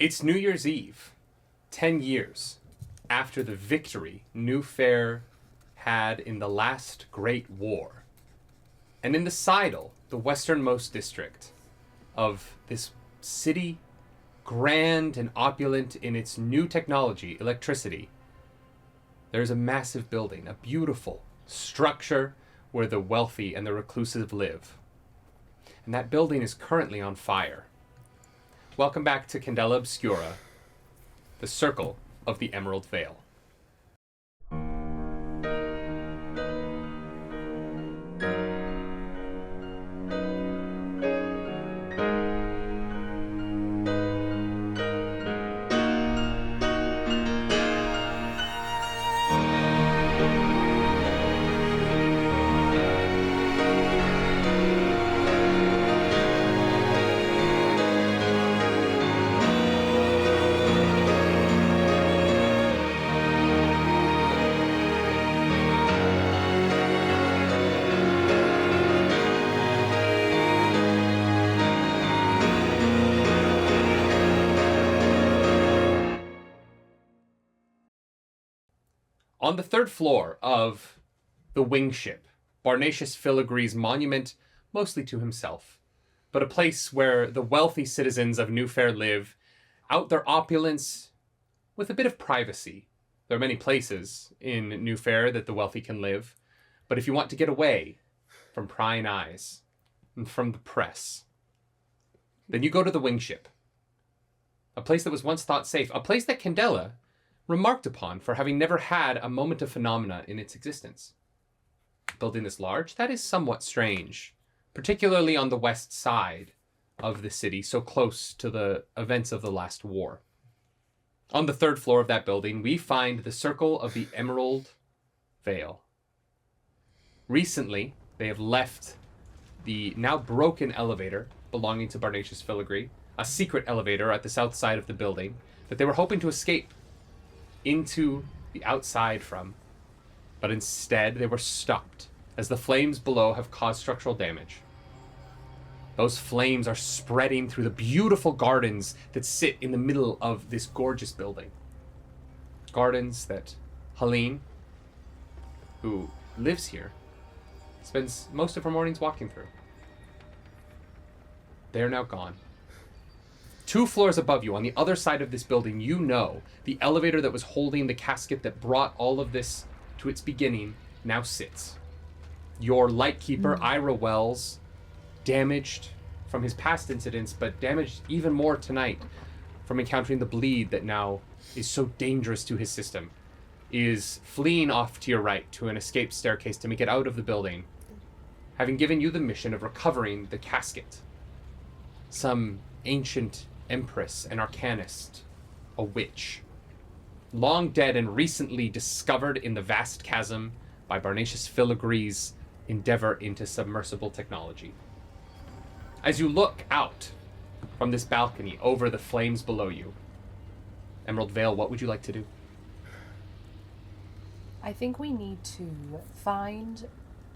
It's New Year's Eve, 10 years after the victory New Fair had in the last Great War. And in the Seidel, the westernmost district of this city, grand and opulent in its new technology, electricity, there's a massive building, a beautiful structure where the wealthy and the reclusive live. And that building is currently on fire. Welcome back to Candela Obscura, the Circle of the Emerald Vale. On the third floor of the wingship, Barnatius Filigree's monument, mostly to himself, but a place where the wealthy citizens of New Fair live, out their opulence with a bit of privacy. There are many places in New Fair that the wealthy can live, but if you want to get away from prying eyes and from the press, then you go to the wingship, a place that was once thought safe, a place that Candela remarked upon for having never had a moment of phenomena in its existence. Building this large, that is somewhat strange, particularly on the west side of the city, so close to the events of the last war. On the third floor of that building, we find the Circle of the Emerald Vale. Recently, they have left the now broken elevator belonging to Barnatius Filigree, a secret elevator at the south side of the building that they were hoping to escape into the outside from, but instead they were stopped as the flames below have caused structural damage. Those flames are spreading through the beautiful gardens that sit in the middle of this gorgeous building. Gardens that Helene, who lives here, spends most of her mornings walking through. They are now gone. 2 floors above you, on the other side of this building, you know the elevator that was holding the casket that brought all of this to its beginning now sits. Your lightkeeper, Ira Wells, damaged from his past incidents, but damaged even more tonight from encountering the bleed that now is so dangerous to his system, is fleeing off to your right to an escape staircase to make it out of the building, having given you the mission of recovering the casket. Some ancient empress, an arcanist, a witch, long dead and recently discovered in the vast chasm by Barnatius Filigree's endeavor into submersible technology. As you look out from this balcony over the flames below you, Emerald Vale, what would you like to do? I think we need to find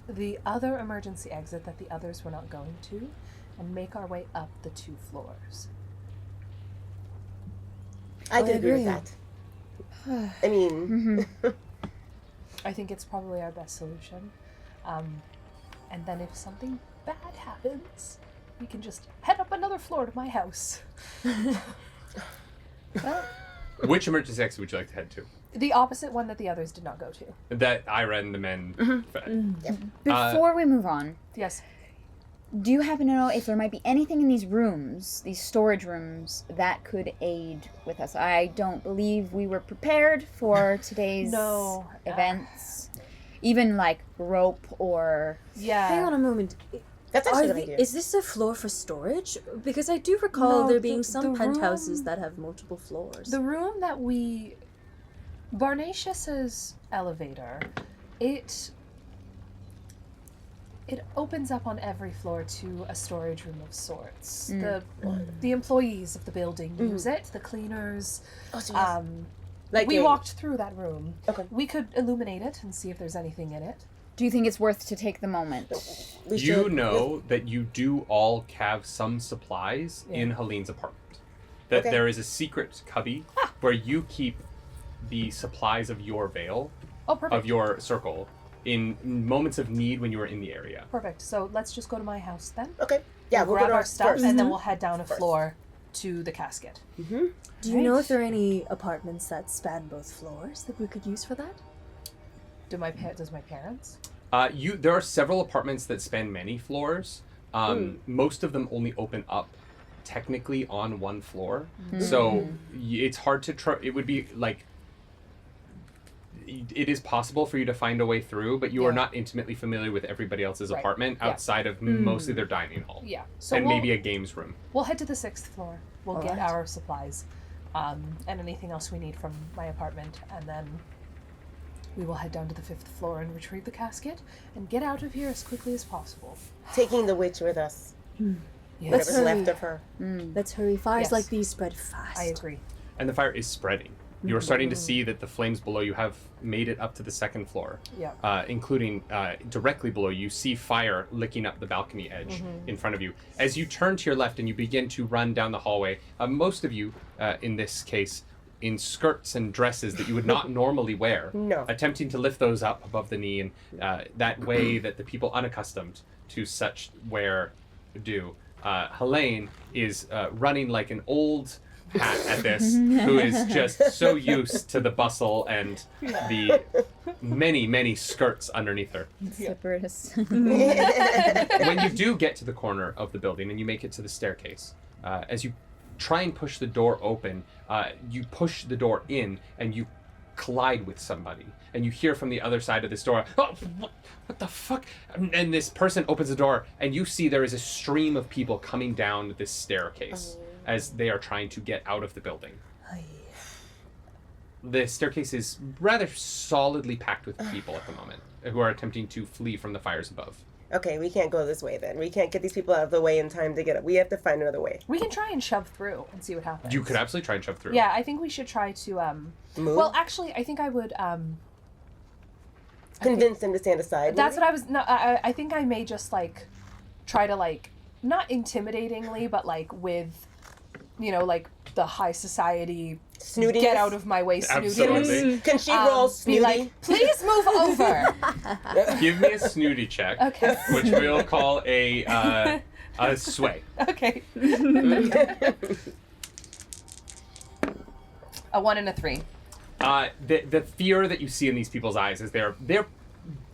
the other emergency exit that the others were not going to and make our way up the 2 floors. I can agree with that. I mean... I think it's probably our best solution. And then if something bad happens, we can just head up another floor to my house. Well, Which emergency exit would you like to head to? The opposite one that the others did not go to. That Ira and the men fed. Before we move on, Yes. do you happen to know if there might be anything in these rooms, these storage rooms, that could aid with us? I don't believe we were prepared for today's No. events. Even like rope or... Yeah. Hang on a moment. that's actually a good idea. Is this a floor for storage? Because I do recall No, there being the some penthouses room- that have multiple floors. The room that we... Barnatius's elevator, it opens up on every floor to a storage room of sorts. The employees of the building use it, the cleaners. Oh, so yes. Like We a- walked through that room. Okay. We could illuminate it and see if there's anything in it. Do you think it's worth to take the moment? We You should- know that you do all have some supplies Yeah. in Helene's apartment. that Okay. there is a secret cubby where you keep the supplies of your veil, Oh, perfect. of your circle, in moments of need when you are in the area. Perfect. So let's just go to my house then. Okay. Yeah, we'll grab go to our our stuff first. and then we'll head down a First. floor to the casket. Do you know if there are any apartments that span both floors that we could use for that? Does my parents? There are several apartments that span many floors. Most of them only open up technically on one floor. So it's hard to it would be like, it is possible for you to find a way through, but you are Yeah. not intimately familiar with everybody else's Right. apartment Yeah. outside of mostly their dining hall. Yeah. So And we'll, maybe a games room. we'll head to the 6th floor. We'll get Alright. our supplies and anything else we need from my apartment, and then we will head down to the 5th floor and retrieve the casket and get out of here as quickly as possible. Taking the witch with us. Yes. Whatever's hurry. left of her. Let's hurry. Fires Yes. like these spread fast. I agree. And the fire is spreading. You're starting to see that the flames below you have made it up to the 2nd floor. Yeah. Including directly below you see fire licking up the balcony edge in front of you. As you turn to your left and you begin to run down the hallway, most of you, in this case, in skirts and dresses that you would not normally wear, No. attempting to lift those up above the knee, and that way that the people unaccustomed to such wear do. Helene is running like an old hat at this, who is just so used to the bustle and the many skirts underneath her. Separatists. When you do get to the corner of the building and you make it to the staircase, as you try and push the door open, you push the door in and you collide with somebody, and you hear from the other side of this door, "Oh, what the fuck?" And this person opens the door, and you see there is a stream of people coming down this staircase as they are trying to get out of the building. The staircase is rather solidly packed with people at the moment who are attempting to flee from the fires above. Okay, we can't go this way then. We can't get these people out of the way in time to get up. We have to find another way. We can try and shove through and see what happens. You could absolutely try and shove through. Yeah, I think we should try to Move? Well, actually, I think I would Convince them to stand aside. That's maybe? what I was. No, I think I may just like try to like not intimidatingly, but like with, like the high society. Snooty. Get out of my way, snooty. Absolutely. Can she roll Be snooty? like, please move over. Give me a snooty check, Okay. which we'll call a sway. Okay. A 1 and a 3. The fear that you see in these people's eyes is they're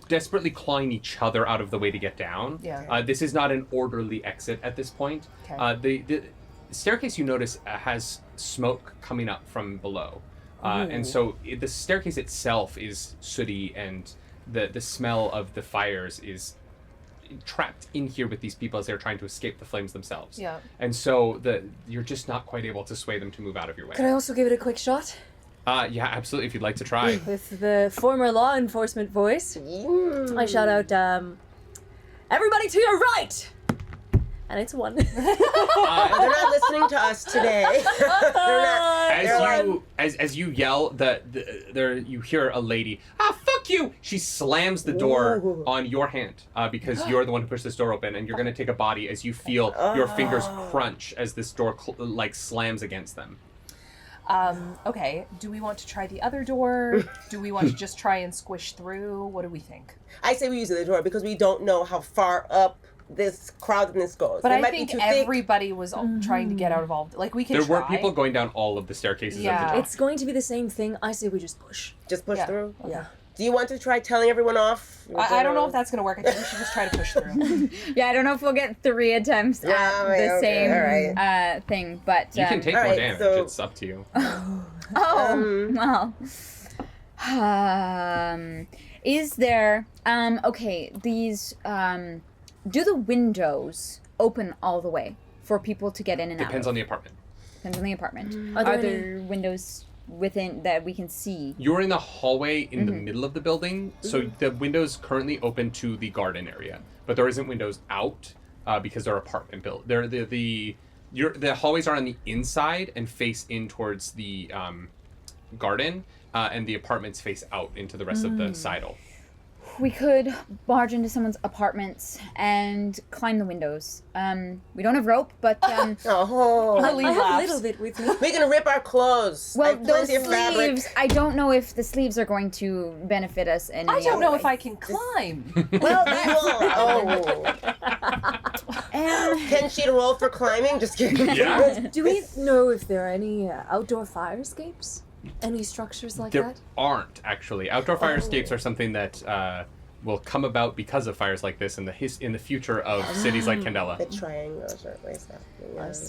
desperately clawing each other out of the way to get down. Yeah. This is not an orderly exit at this point. Okay. The staircase, you notice, has smoke coming up from below. And so the staircase itself is sooty, and the smell of the fires is trapped in here with these people as they're trying to escape the flames themselves. Yeah. And so you're just not quite able to sway them to move out of your way. Could I also give it a quick shot? Yeah, absolutely, if you'd like to try. With the former law enforcement voice, I shout out, everybody to your right! And it's 1. They're not listening to us today. They're not. As you yell, there you hear a lady. Fuck you! She slams the door Ooh. on your hand because you're the one who pushed this door open, and you're gonna take a body as you feel your fingers crunch as this door slams against them. Okay. Do we want to try the other door? Do we want to just try and squish through? What do we think? I say we use the door because we don't know how far up this crowdedness goes. But It I might think be too thick. everybody was trying to get out of all. Like we can. There were try. people going down all of the staircases Yeah. of the top. It's going to be the same thing. I say we just push. Just push Yeah. through. Yeah. Do you want to try telling everyone off? I don't know if that's gonna work. I think we should just try to push through. Yeah, I don't know if we'll get 3 attempts Yeah, at okay, the okay, same thing, but You can take more Alright, damage. so- It's up to you. well. Is there okay, these do the windows open all the way for people to get in and Depends out? on the apartment. Depends on the apartment. Are there Are there windows within that we can see? You're in the hallway in the middle of the building, so the windows currently open to the garden area, but there isn't windows out because they're apartment built. They're the hallways are on the inside and face in towards the garden, and the apartments face out into the rest of the sidle. we could barge into someone's apartments and climb the windows. We don't have rope, but Oh, I Helene have a laughs. little bit with me. we're gonna rip our clothes. I well, have those plenty of fabric. sleeves. I don't know if the sleeves are going to benefit us in I any don't other know way. if I can climb. Well, Oh. Can she roll for climbing? Just kidding. Yeah. Do we know if there are any outdoor fire escapes? Any structures like There that? aren't, actually. Outdoor fire escapes are something that will come about because of fires like this in the future of cities like Candela. The triangles are always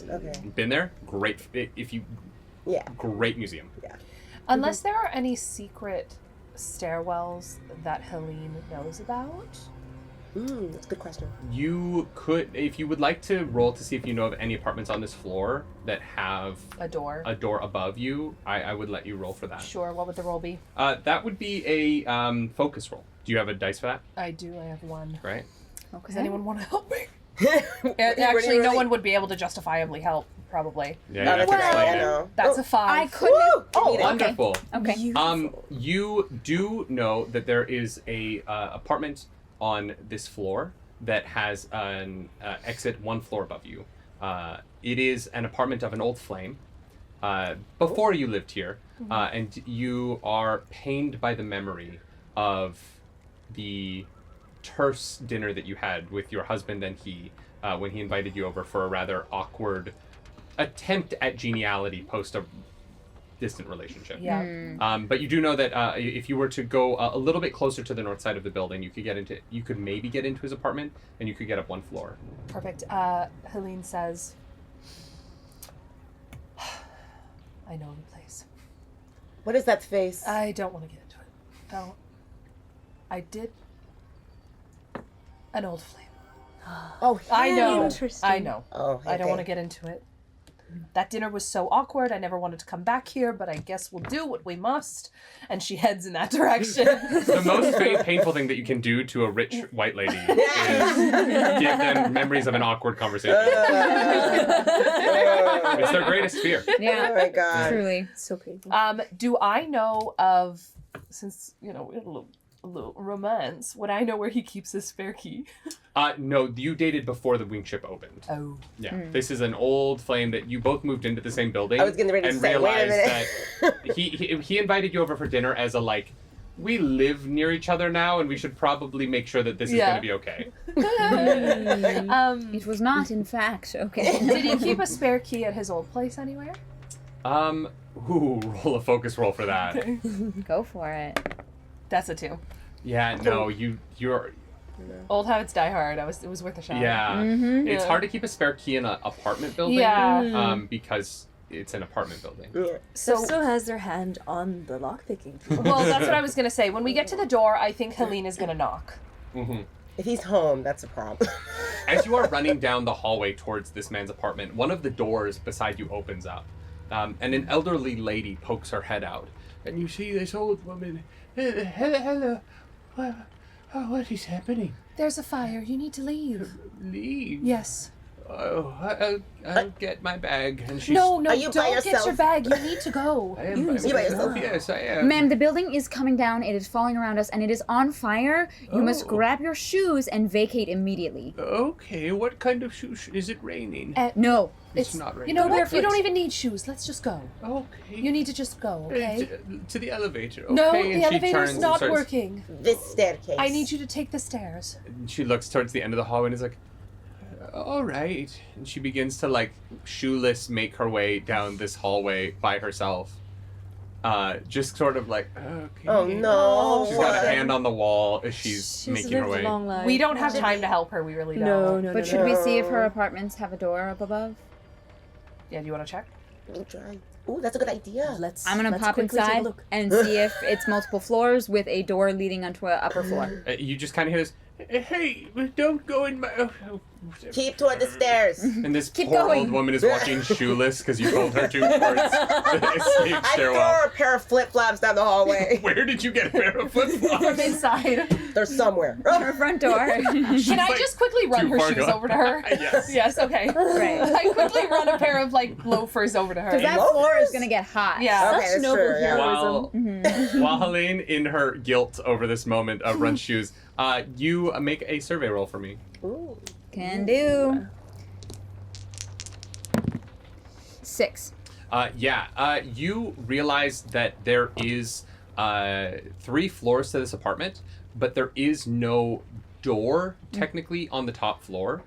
happening. Okay. Been there? Great. If you Yeah. great museum. Yeah. Unless there are any secret stairwells that Helene knows about. That's a good question. You could, if you would like to roll to see if you know of any apartments on this floor that have A door. a door above you, I would let you roll for that. Sure, what would the roll be? That would be a focus roll. Do you have a dice for that? I do, I have one. Right. Does anyone want to help me? Actually, Actually, no one would be able to justifiably help, probably. Yeah, No, you have that's to okay. explain I it. know. That's Oh, a 5. I couldn't. Oh, okay. Wonderful. Okay. You do know that there is a apartment on this floor that has an exit one floor above you. It is an apartment of an old flame. Before you lived here, and you are pained by the memory of the terse dinner that you had with your husband and he when he invited you over for a rather awkward attempt at geniality post a distant relationship. Yeah. But you do know that if you were to go a little bit closer to the north side of the building, you could maybe get into his apartment, and you could get up one floor. Perfect. Helene says, I know the place. What is that face? I don't want to get into it. Don't. I did an old flame. Oh, I know. Interesting. I know. Oh, I don't want to get into it. That dinner was so awkward. I never wanted to come back here, but I guess we'll do what we must. And she heads in that direction. The most painful thing that you can do to a rich white lady is give them memories of an awkward conversation. It's their greatest fear. Oh Yeah. my god. Truly. So painful. Do I know of, since, we had a little romance, would I know where he keeps his spare key? No, you dated before the wing ship opened. Oh. Yeah, this is an old flame that you both moved into the same building. I was getting ready to and say, wait a realized minute. that he invited you over for dinner as a we live near each other now, and we should probably make sure that this is going to be okay. It was not, in fact, okay. Did he keep a spare key at his old place anywhere? Roll a focus roll for that. Go for it. That's a 2. Yeah, no, you're. Old habits die hard. It was worth a shot. Yeah, it's Yeah. hard to keep a spare key in an apartment building. Yeah. Because it's an apartment building. Yeah. So So, still has their hand on the lockpicking. well, that's what I was gonna say. When we get to the door, I think Helene is gonna knock. Mm-hmm. If he's home, that's a problem. As you are running down the hallway towards this man's apartment, one of the doors beside you opens up, and an elderly lady pokes her head out. And you see this old woman. Hello. What is happening? There's a fire. You need to leave. Leave. Yes. Oh, I'll get my bag. And she's. No, Are you by don't get your yourself? bag. You need to go. I am by You by yourself? Yes, I am. Ma'am, the building is coming down. It is falling around us, and it is on fire. You must Oh. grab your shoes and vacate immediately. Okay, what kind of shoes? Is it raining? No. It's not raining. You know what? barefoot. You don't even need shoes. Let's just go. Okay. You need to just go, okay? To the elevator. Okay. No, and the she elevator's turns and not starts- working. This staircase. I need you to take the stairs. And she looks towards the end of the hallway and is like, all right. And she begins to shoeless make her way down this hallway by herself. Just sort of okay. Oh no. She's got a hand on the wall as she's making her lived way. a long life. We don't have time to help her. We really don't. No, no, But no. should we see if her apartments have a door up above? Yeah, do you want to check? Let me try. Ooh, that's a good idea. Let's. I'm gonna let's pop quickly take a inside look. and see if it's multiple floors with a door leading onto an upper floor. You just kind of hear this, hey, don't go in my... Keep toward the stairs. And this Keep poor going. old woman is walking shoeless because you told her to towards the escape I throw stairwell. her a pair of flip-flops down the hallway. Where did you get a pair of flip-flops? Inside. They're somewhere. Her front door. Can I like just quickly run too her far shoes gone. over to her? Yes. Yes, okay. Right. I quickly run a pair of like loafers over to her. Because that Loafers? floor is gonna get hot. Yeah. Okay, Such that's noble true, yeah. heroism. While Helene, in her guilt over this moment, runs shoes, you make a survey roll for me. Ooh. Can do. 6. You realize that there is 3 floors to this apartment, but there is no door technically on the top floor.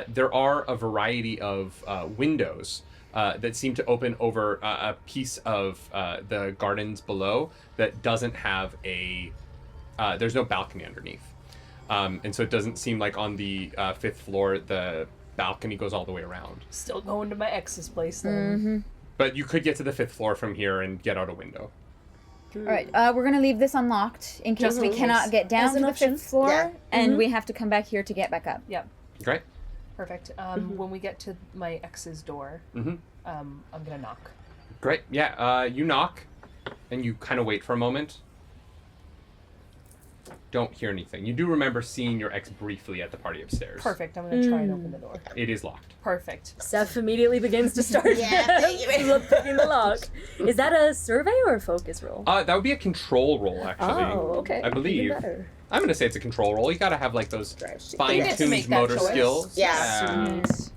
There are a variety of windows that seem to open over a piece of the gardens below that doesn't have there's no balcony underneath. And so it doesn't seem like on the 5th floor the balcony goes all the way around. Still going to my ex's place then. But you could get to the 5th floor from here and get out a window. All right, we're gonna leave this unlocked in case we in cannot case. get down As to an the option. 5th floor, Yeah. and we have to come back here to get back up. Yep. Great. Perfect. When we get to my ex's door, Mm-hmm. I'm gonna knock. Great. Yeah. You knock, and you kind of wait for a moment. Don't hear anything. You do remember seeing your ex briefly at the party upstairs. Perfect. I'm gonna try and open the door. It is locked. Perfect. Seth immediately begins to start Yeah, baby. picking the lock. Is that a survey or a focus roll? That would be a control roll, actually. Oh, okay. I believe. Even better. I'm gonna say it's a control roll. You gotta have like those Drive shit. You get to make fine-tuned that motor choice. skills. Yeah. Sweet.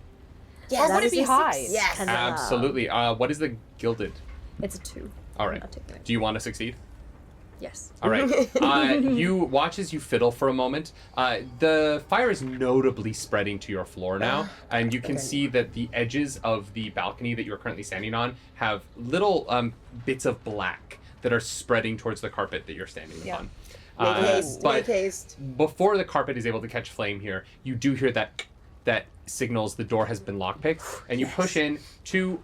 Yes. Or would it is be a high? 6. Yes. Candela. Absolutely. What is the gilded? It's a 2. All right. I'll take that. Do you want to succeed? Yes. All right. You watch as you fiddle for a moment. The fire is notably spreading to your floor now, and you can Okay. see that the edges of the balcony that you're currently standing on have little bits of black that are spreading towards the carpet that you're standing Yeah. upon. Make haste. But Make haste. before the carpet is able to catch flame here, you do hear that signals the door has been lockpicked, and you push in to.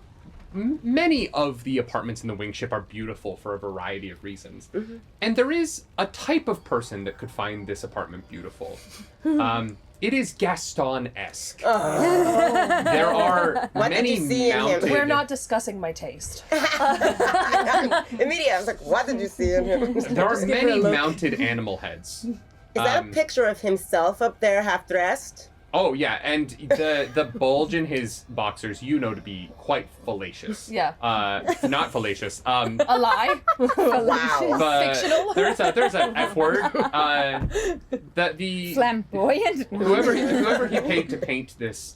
Many of the apartments in the wingship are beautiful for a variety of reasons. And there is a type of person that could find this apartment beautiful. It is Gaston-esque. There are What did many you see in him? mounted... We're not discussing my taste. Immediately, I was like, what did you see in him? There are Just give her many a look. mounted animal heads. Is that a picture of himself up there, half dressed? Oh, yeah, and the bulge in his boxers you know to be quite fallacious. Yeah. Not fallacious. A lie? Wow. But Fictional? there's an F word. That the Flamboyant. whoever he paid to paint this,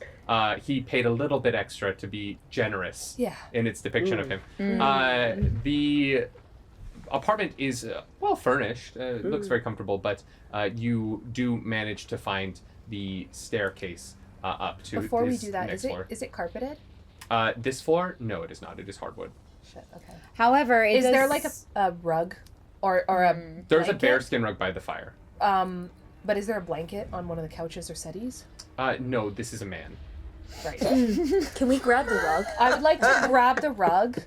he paid a little bit extra to be generous Yeah. in its depiction of him. The apartment is well furnished. It looks very comfortable, but you do manage to find the staircase up to Before we his do that, next floor. is it carpeted? This floor? No, it is not. It is hardwood. Shit, okay. However, Is there like a rug or a There's a blanket? bearskin rug by the fire. But is there a blanket on one of the couches or settees? No, this is a man. Right. Can we grab the rug? I would like to grab the rug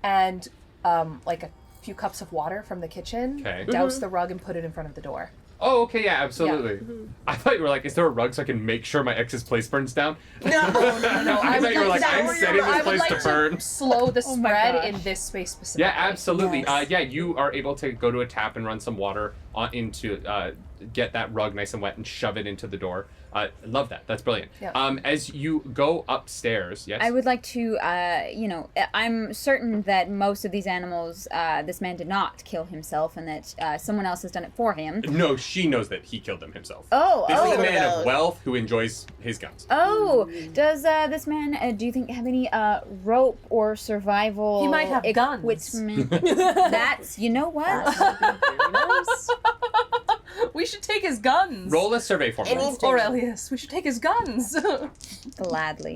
and like a few cups of water from the kitchen, Okay. douse the rug and put it in front of the door. Oh, okay, yeah, absolutely. I thought you were like, is there a rug so I can make sure my ex's place burns down? No. No, I thought you were like, that I'm where setting you're this I would place like to burn. slow the Oh my spread gosh. in this space specifically. Yeah, absolutely. Yes. Yeah, you are able to go to a tap and run some water into get that rug nice and wet and shove it into the door. I love that. That's brilliant. Yeah. As you go upstairs, yes. I would like to, I'm certain that most of these animals, this man did not kill himself, and that someone else has done it for him. No, she knows that he killed him himself. Oh, This is a oh, man no. of wealth who enjoys his guns. oh! Does this man, do you think, have any rope or survival? He might have guns. equipment? That's, you know what? Very nice. We should take his guns. Roll a survey for me. Anything. Aurelius, we should take his guns. Gladly.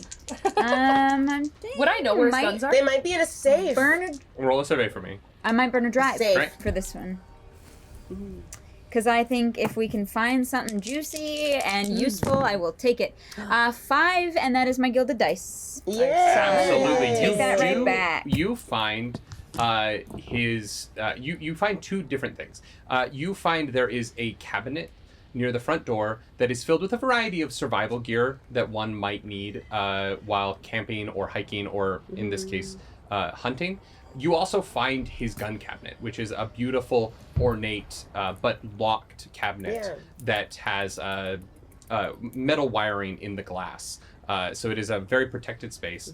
I'm thinking Would I know where his might guns are? They might be in a safe. Roll a survey for me. I might burn a drive Safe. Right. for this one. Because I think if we can find something juicy and useful, I will take it. 5, and that is my gilded dice. Yeah. Absolutely. Take You that right do- back. You find you find two different things. You find there is a cabinet near the front door that is filled with a variety of survival gear that one might need while camping or hiking or, in this case, hunting. You also find his gun cabinet, which is a beautiful, ornate, but locked cabinet that has metal wiring in the glass. So it is a very protected space.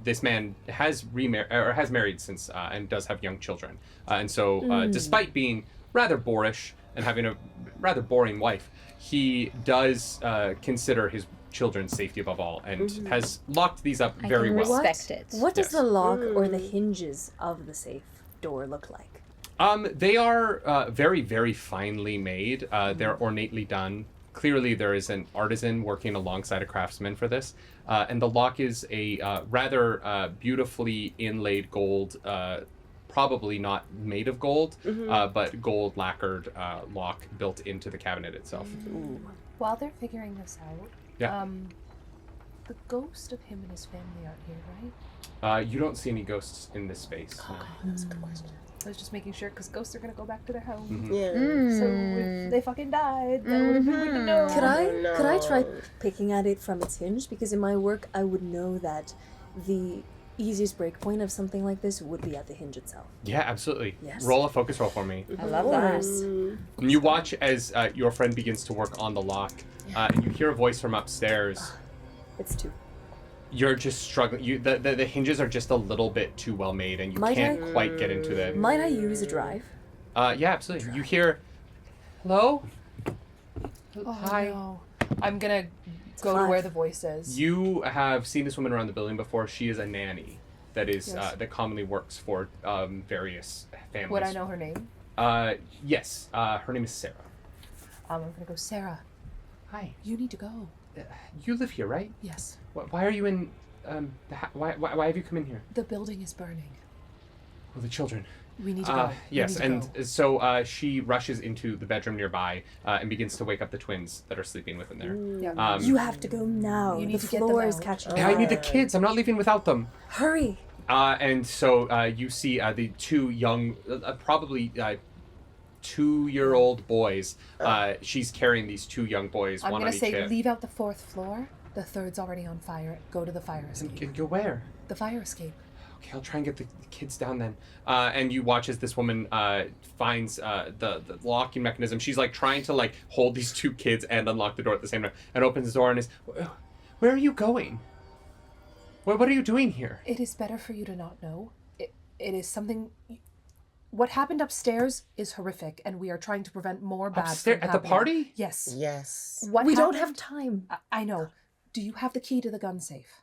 This man has married since and does have young children. And so despite being rather boorish and having a rather boring wife, he does consider his children's safety above all and has locked these up very well. Respect it. What does Yes. the lock or the hinges of the safe door look like? They are very, very finely made. They're ornately done. Clearly, there is an artisan working alongside a craftsman for this. And the lock is a rather beautifully inlaid gold, probably not made of gold, but gold lacquered lock built into the cabinet itself. While they're figuring this out, Yeah. the ghost of him and his family aren't here, right? You don't see any ghosts in this space. No. That's a good question. I was just making sure because ghosts are gonna go back to their home. Yeah. So if they fucking died, that would have been good to know. Could I try picking at it from its hinge? Because in my work, I would know that the easiest breakpoint of something like this would be at the hinge itself. Yeah, absolutely. Yes. Roll a focus roll for me. I love that. And you watch as your friend begins to work on the lock, and you hear a voice from upstairs. It's 2. You're just struggling. The hinges are just a little bit too well made, and you Might can't I- quite get into them. Might I use a drive? Yeah, absolutely. You hear, hello? Oh, Hi. no. I'm gonna go to 5. where the voice is. You have seen this woman around the building before. She is a nanny that is Yes. that commonly works for various families. Would I know her name? Yes. Her name is Sarah. I'm gonna go, Sarah, Hi. you need to go. You live here, right? Yes. Why are you in? Why have you come in here? The building is burning. Well, the children. We need to go. Yes, We need and to go. so she rushes into the bedroom nearby and begins to wake up the twins that are sleeping within there. Yeah. You have to go now. You need the to get them floor is out. catching I need the fire. kids. I'm not leaving without them. Hurry. And so you see the two young, probably 2-year-old boys. She's carrying these 2 young boys, I'm one gonna on each say, hip. leave out the 4th floor. The 3rd's already on fire. Go to the fire escape. Go where? The fire escape. Okay, I'll try and get the kids down then. And you watch as this woman finds the locking mechanism. She's like trying to like hold these 2 kids and unlock the door at the same time, and opens the door and is, where are you going? What are you doing here? It is better for you to not know. It is something. What happened upstairs is horrific, and we are trying to prevent more bad Upstairs from at the happening. party? Yes. Yes. What We don't happened- have time. I know. Do you have the key to the gun safe?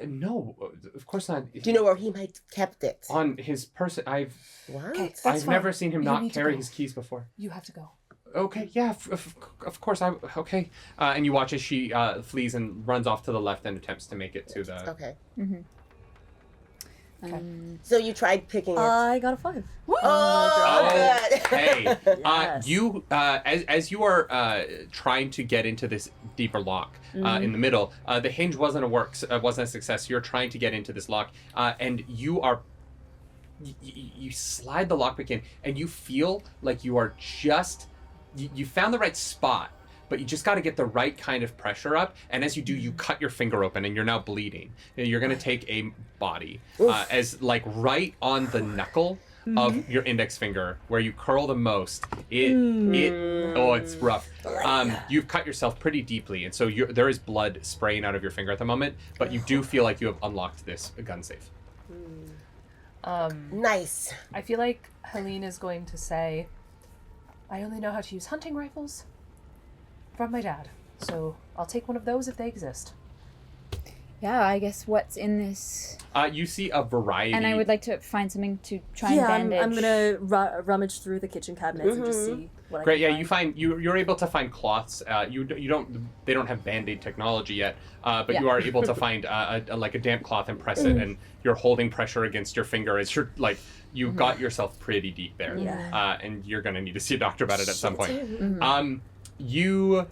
No, of course not. Do you know where he might kept it? On his person, What? Okay. That's I've fine. never seen him You not need to carry go. his keys before. You have to go. Okay, yeah, of course. Okay. And you watch as she flees and runs off to the left and attempts to make it to the. Okay. Okay. So you tried picking it. I got a 5. Oh, good. Okay. Yes. You as you are trying to get into this deeper lock in the middle, the hinge wasn't a success. You're trying to get into this lock, and you are. You slide the lockpick in, and you feel like you are just. You found the right spot, but you just got to get the right kind of pressure up. And as you do, you cut your finger open, and you're now bleeding. You're gonna take a body as like right on the knuckle of your index finger, where you curl the most. It's rough. You've cut yourself pretty deeply, and so there is blood spraying out of your finger at the moment. But you do feel like you have unlocked this gun safe. Nice. I feel like Helene is going to say, I only know how to use hunting rifles from my dad, so I'll take one of those if they exist. Yeah, I guess what's in this. You see a variety. And I would like to find something to try Yeah, and bandage. I'm gonna rummage through the kitchen cabinets and just see what I Great, can yeah. You find you're able to find cloths. You don't. They don't have Band-Aid technology yet, but Yeah. you are able to find like a damp cloth and press it, and you're holding pressure against your finger as you're like you got yourself pretty deep there, Yeah. and you're gonna need to see a doctor about it at some point. Mm-hmm. You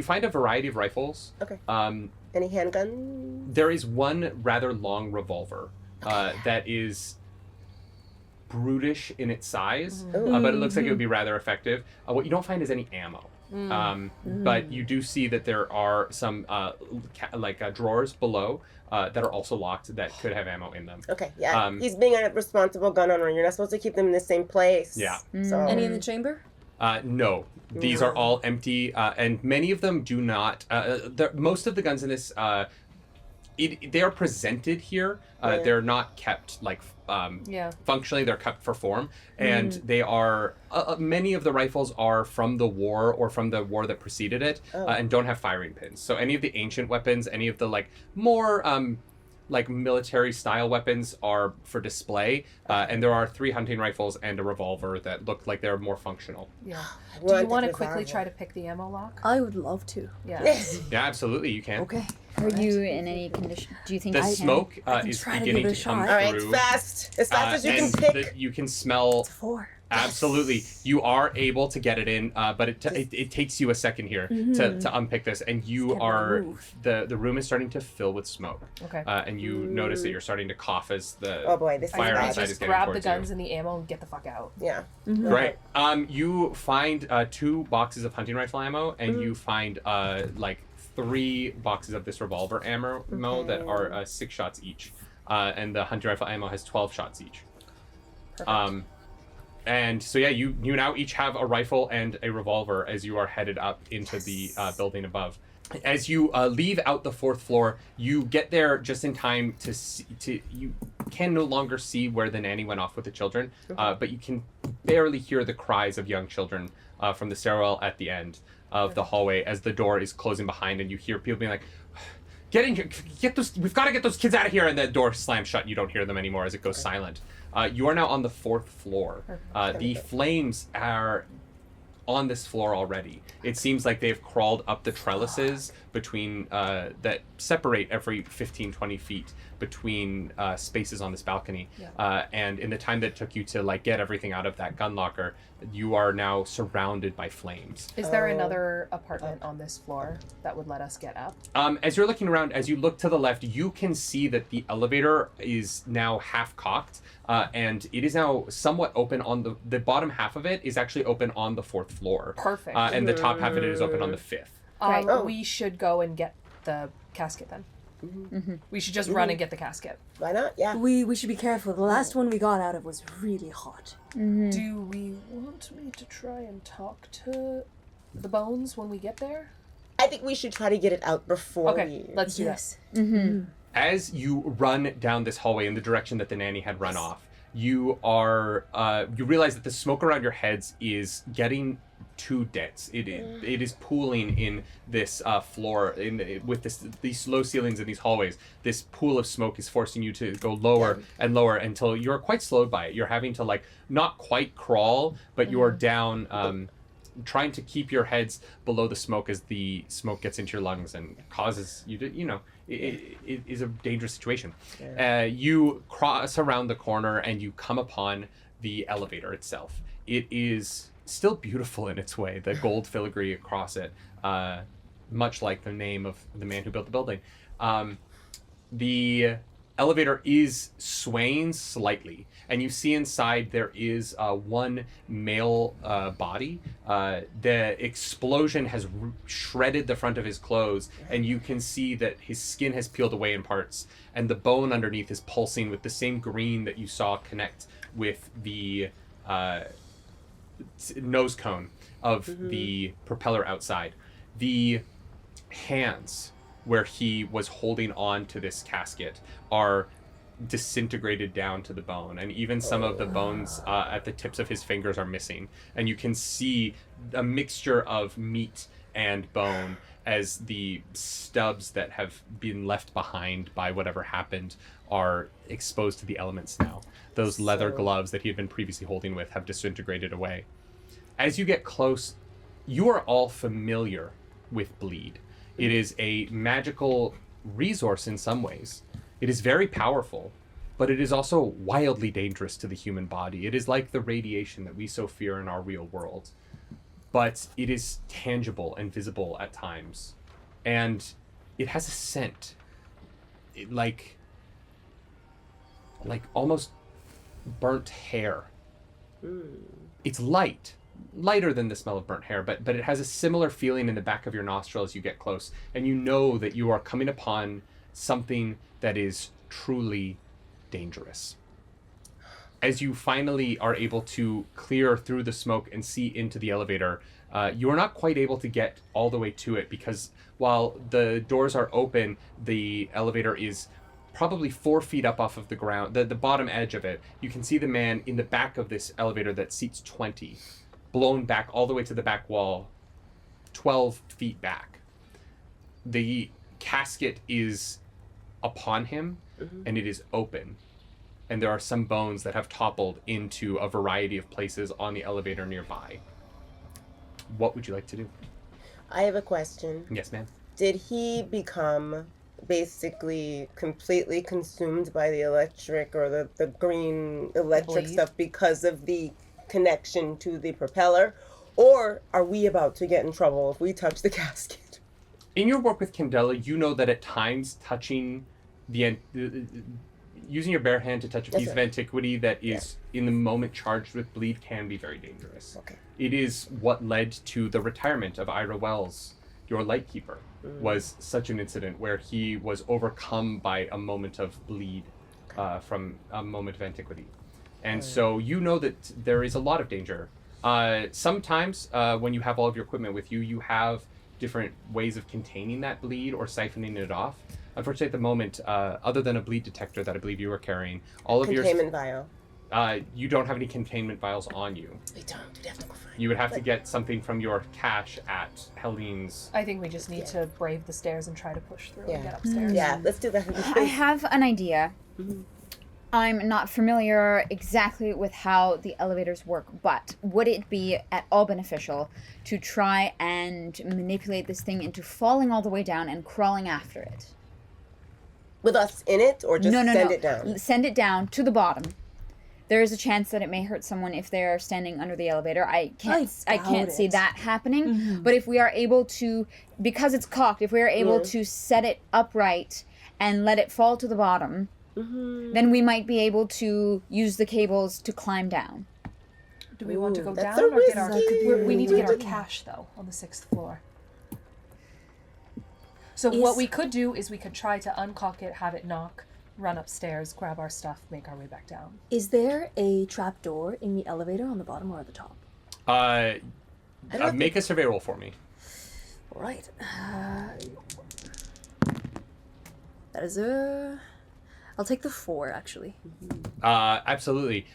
find a variety of rifles. Okay. Um, Any handgun? there is one rather long revolver that is brutish in its size, but it looks like it would be rather effective. What you don't find is any ammo. But you do see that there are some drawers below that are also locked that could have ammo in them. Okay, yeah. He's being a responsible gun owner. You're not supposed to keep them in the same place. Yeah. So Any in the chamber? No, these are all empty, and many of them do not. Most of the guns in this, they are presented here. They're not kept functionally. They're kept for form, and they are. Many of the rifles are from the war or from the war that preceded it, and don't have firing pins. So any of the ancient weapons, any of the more military style weapons are for display, and there are 3 hunting rifles and a revolver that look like they're more functional. Yeah. Do you want to quickly try to pick the ammo lock? I would love to. Yeah. Yes. Yeah, absolutely, you can. Okay. Are you in any condition? Do you think The I smoke can is try to beginning give it to a come shot. All right, through. fast as as you can and pick. you can smell. 4. Absolutely, you are able to get it in, but it takes you a second here to unpick this, and you Can't are move. the room is starting to fill with smoke. Okay. And you notice that you're starting to cough as the Oh boy, this is fire bad. outside is Just getting grab the towards guns you. and the ammo and get the fuck out. Yeah. Right. You find 2 boxes of hunting rifle ammo, and you find 3 boxes of this revolver ammo that are 6 shots each, and the hunting rifle ammo has 12 shots each. Perfect. And so you now each have a rifle and a revolver as you are headed up into the building above. As you leave out the 4th floor, you get there just in time to see, you can no longer see where the nanny went off with the children, but you can barely hear the cries of young children from the stairwell at the end of the hallway as the door is closing behind, and you hear people being like, "Get in here! We've got to get those kids out of here!" And the door slams shut. You don't hear them anymore as it goes silent. You are now on the 4th floor. The flames are on this floor already. It seems like they've crawled up the trellises between that separate every 15-20 feet between spaces on this balcony. And in the time that it took you to get everything out of that gun locker, you are now surrounded by flames. Is there another apartment on this floor that would let us get up? As you're looking around, as you look to the left, you can see that the elevator is now half cocked, and it is now somewhat open on the bottom half of it is actually open on the 4th floor. Perfect. And the top half of it is open on the 5th. We should go and get the casket then. We should just run and get the casket. Why not? Yeah. We should be careful. The last one we got out of was really hot. Do we want me to try and talk to the bones when we get there? I think we should try to get it out before Okay, let's do Yes. As you run down this hallway in the direction that the nanny had run off, you are you realize that the smoke around your heads is getting too dense. It is pooling in this floor with these low ceilings in these hallways. This pool of smoke is forcing you to go lower and lower until you're quite slowed by it. You're having to not quite crawl, but you are down, trying to keep your heads below the smoke as the smoke gets into your lungs and causes you to, it is a dangerous situation. You cross around the corner and you come upon the elevator itself. It is still beautiful in its way, the gold filigree across it, much like the name of the man who built the building. The elevator is swaying slightly, and you see inside there is one male body. The explosion has shredded the front of his clothes, and you can see that his skin has peeled away in parts, and the bone underneath is pulsing with the same green that you saw connect with the nose cone of the propeller outside. The hands where he was holding on to this casket are disintegrated down to the bone, and even some of the bones at the tips of his fingers are missing, and you can see a mixture of meat and bone as the stubs that have been left behind by whatever happened are exposed to the elements now. Those leather gloves that he had been previously holding with have disintegrated away. As you get close, you are all familiar with bleed. It is a magical resource in some ways. It is very powerful, but it is also wildly dangerous to the human body. It is like the radiation that we so fear in our real world. But it is tangible and visible at times. And it has a scent. Like almost burnt hair. It's light, lighter than the smell of burnt hair, but it has a similar feeling in the back of your nostril as you get close, and you know that you are coming upon something that is truly dangerous. As you finally are able to clear through the smoke and see into the elevator, you are not quite able to get all the way to it because while the doors are open, the elevator is probably 4 feet up off of the ground, the bottom edge of it. You can see the man in the back of this elevator that seats 20, blown back all the way to the back wall, 12 feet back. The casket is upon him, and it is open. And there are some bones that have toppled into a variety of places on the elevator nearby. What would you like to do? I have a question. Yes, ma'am. Did he become basically completely consumed by the electric or the green electric Bleed. stuff because of the connection to the propeller? Or are we about to get in trouble if we touch the casket? In your work with Candela, you know that at times touching using your bare hand to touch a piece of antiquity that is in the moment charged with bleed can be very dangerous. Okay. It is what led to the retirement of Ira Wells, your lightkeeper, was such an incident where he was overcome by a moment of bleed from a moment of antiquity. And so you know that there is a lot of danger. Sometimes when you have all of your equipment with you, you have different ways of containing that bleed or siphoning it off. Unfortunately, at the moment, other than a bleed detector that I believe you were carrying, all of Containment vial. you don't have any containment vials on you. We don't. We'd have to go find You would have to get something from your cache at Helene's. I think we just need to brave the stairs and try to push through and Yeah. get upstairs. Yeah, let's do that. I have an idea. I'm not familiar exactly with how the elevators work, but would it be at all beneficial to try and manipulate this thing into falling all the way down and crawling after it? With us in it, or just no. send it down? Send it down to the bottom. There is a chance that it may hurt someone if they are standing under the elevator. I can't doubt see it. that happening. But if we are able to, because it's cocked, if we are able to set it upright and let it fall to the bottom, then we might be able to use the cables to climb down. Do we want to go that's down a or get our... risky- We need to get our cache, though, on the 6th floor. So what we could do is we could try to uncock it, have it knock, run upstairs, grab our stuff, make our way back down. Is there a trap door in the elevator on the bottom or at the top? Make a survey roll for me. All right. That is a... I'll take the 4, actually. Absolutely.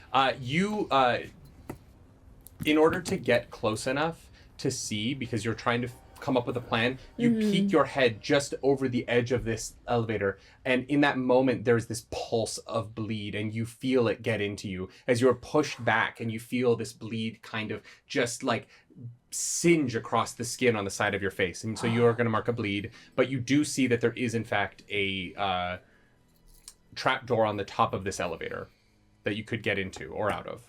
In order to get close enough to see, because you're trying to come up with a plan, you peek your head just over the edge of this elevator, and in that moment there's this pulse of bleed, and you feel it get into you as you're pushed back, and you feel this bleed kind of just like singe across the skin on the side of your face, and so you are going to mark a bleed, but you do see that there is in fact a trap door on the top of this elevator that you could get into or out of.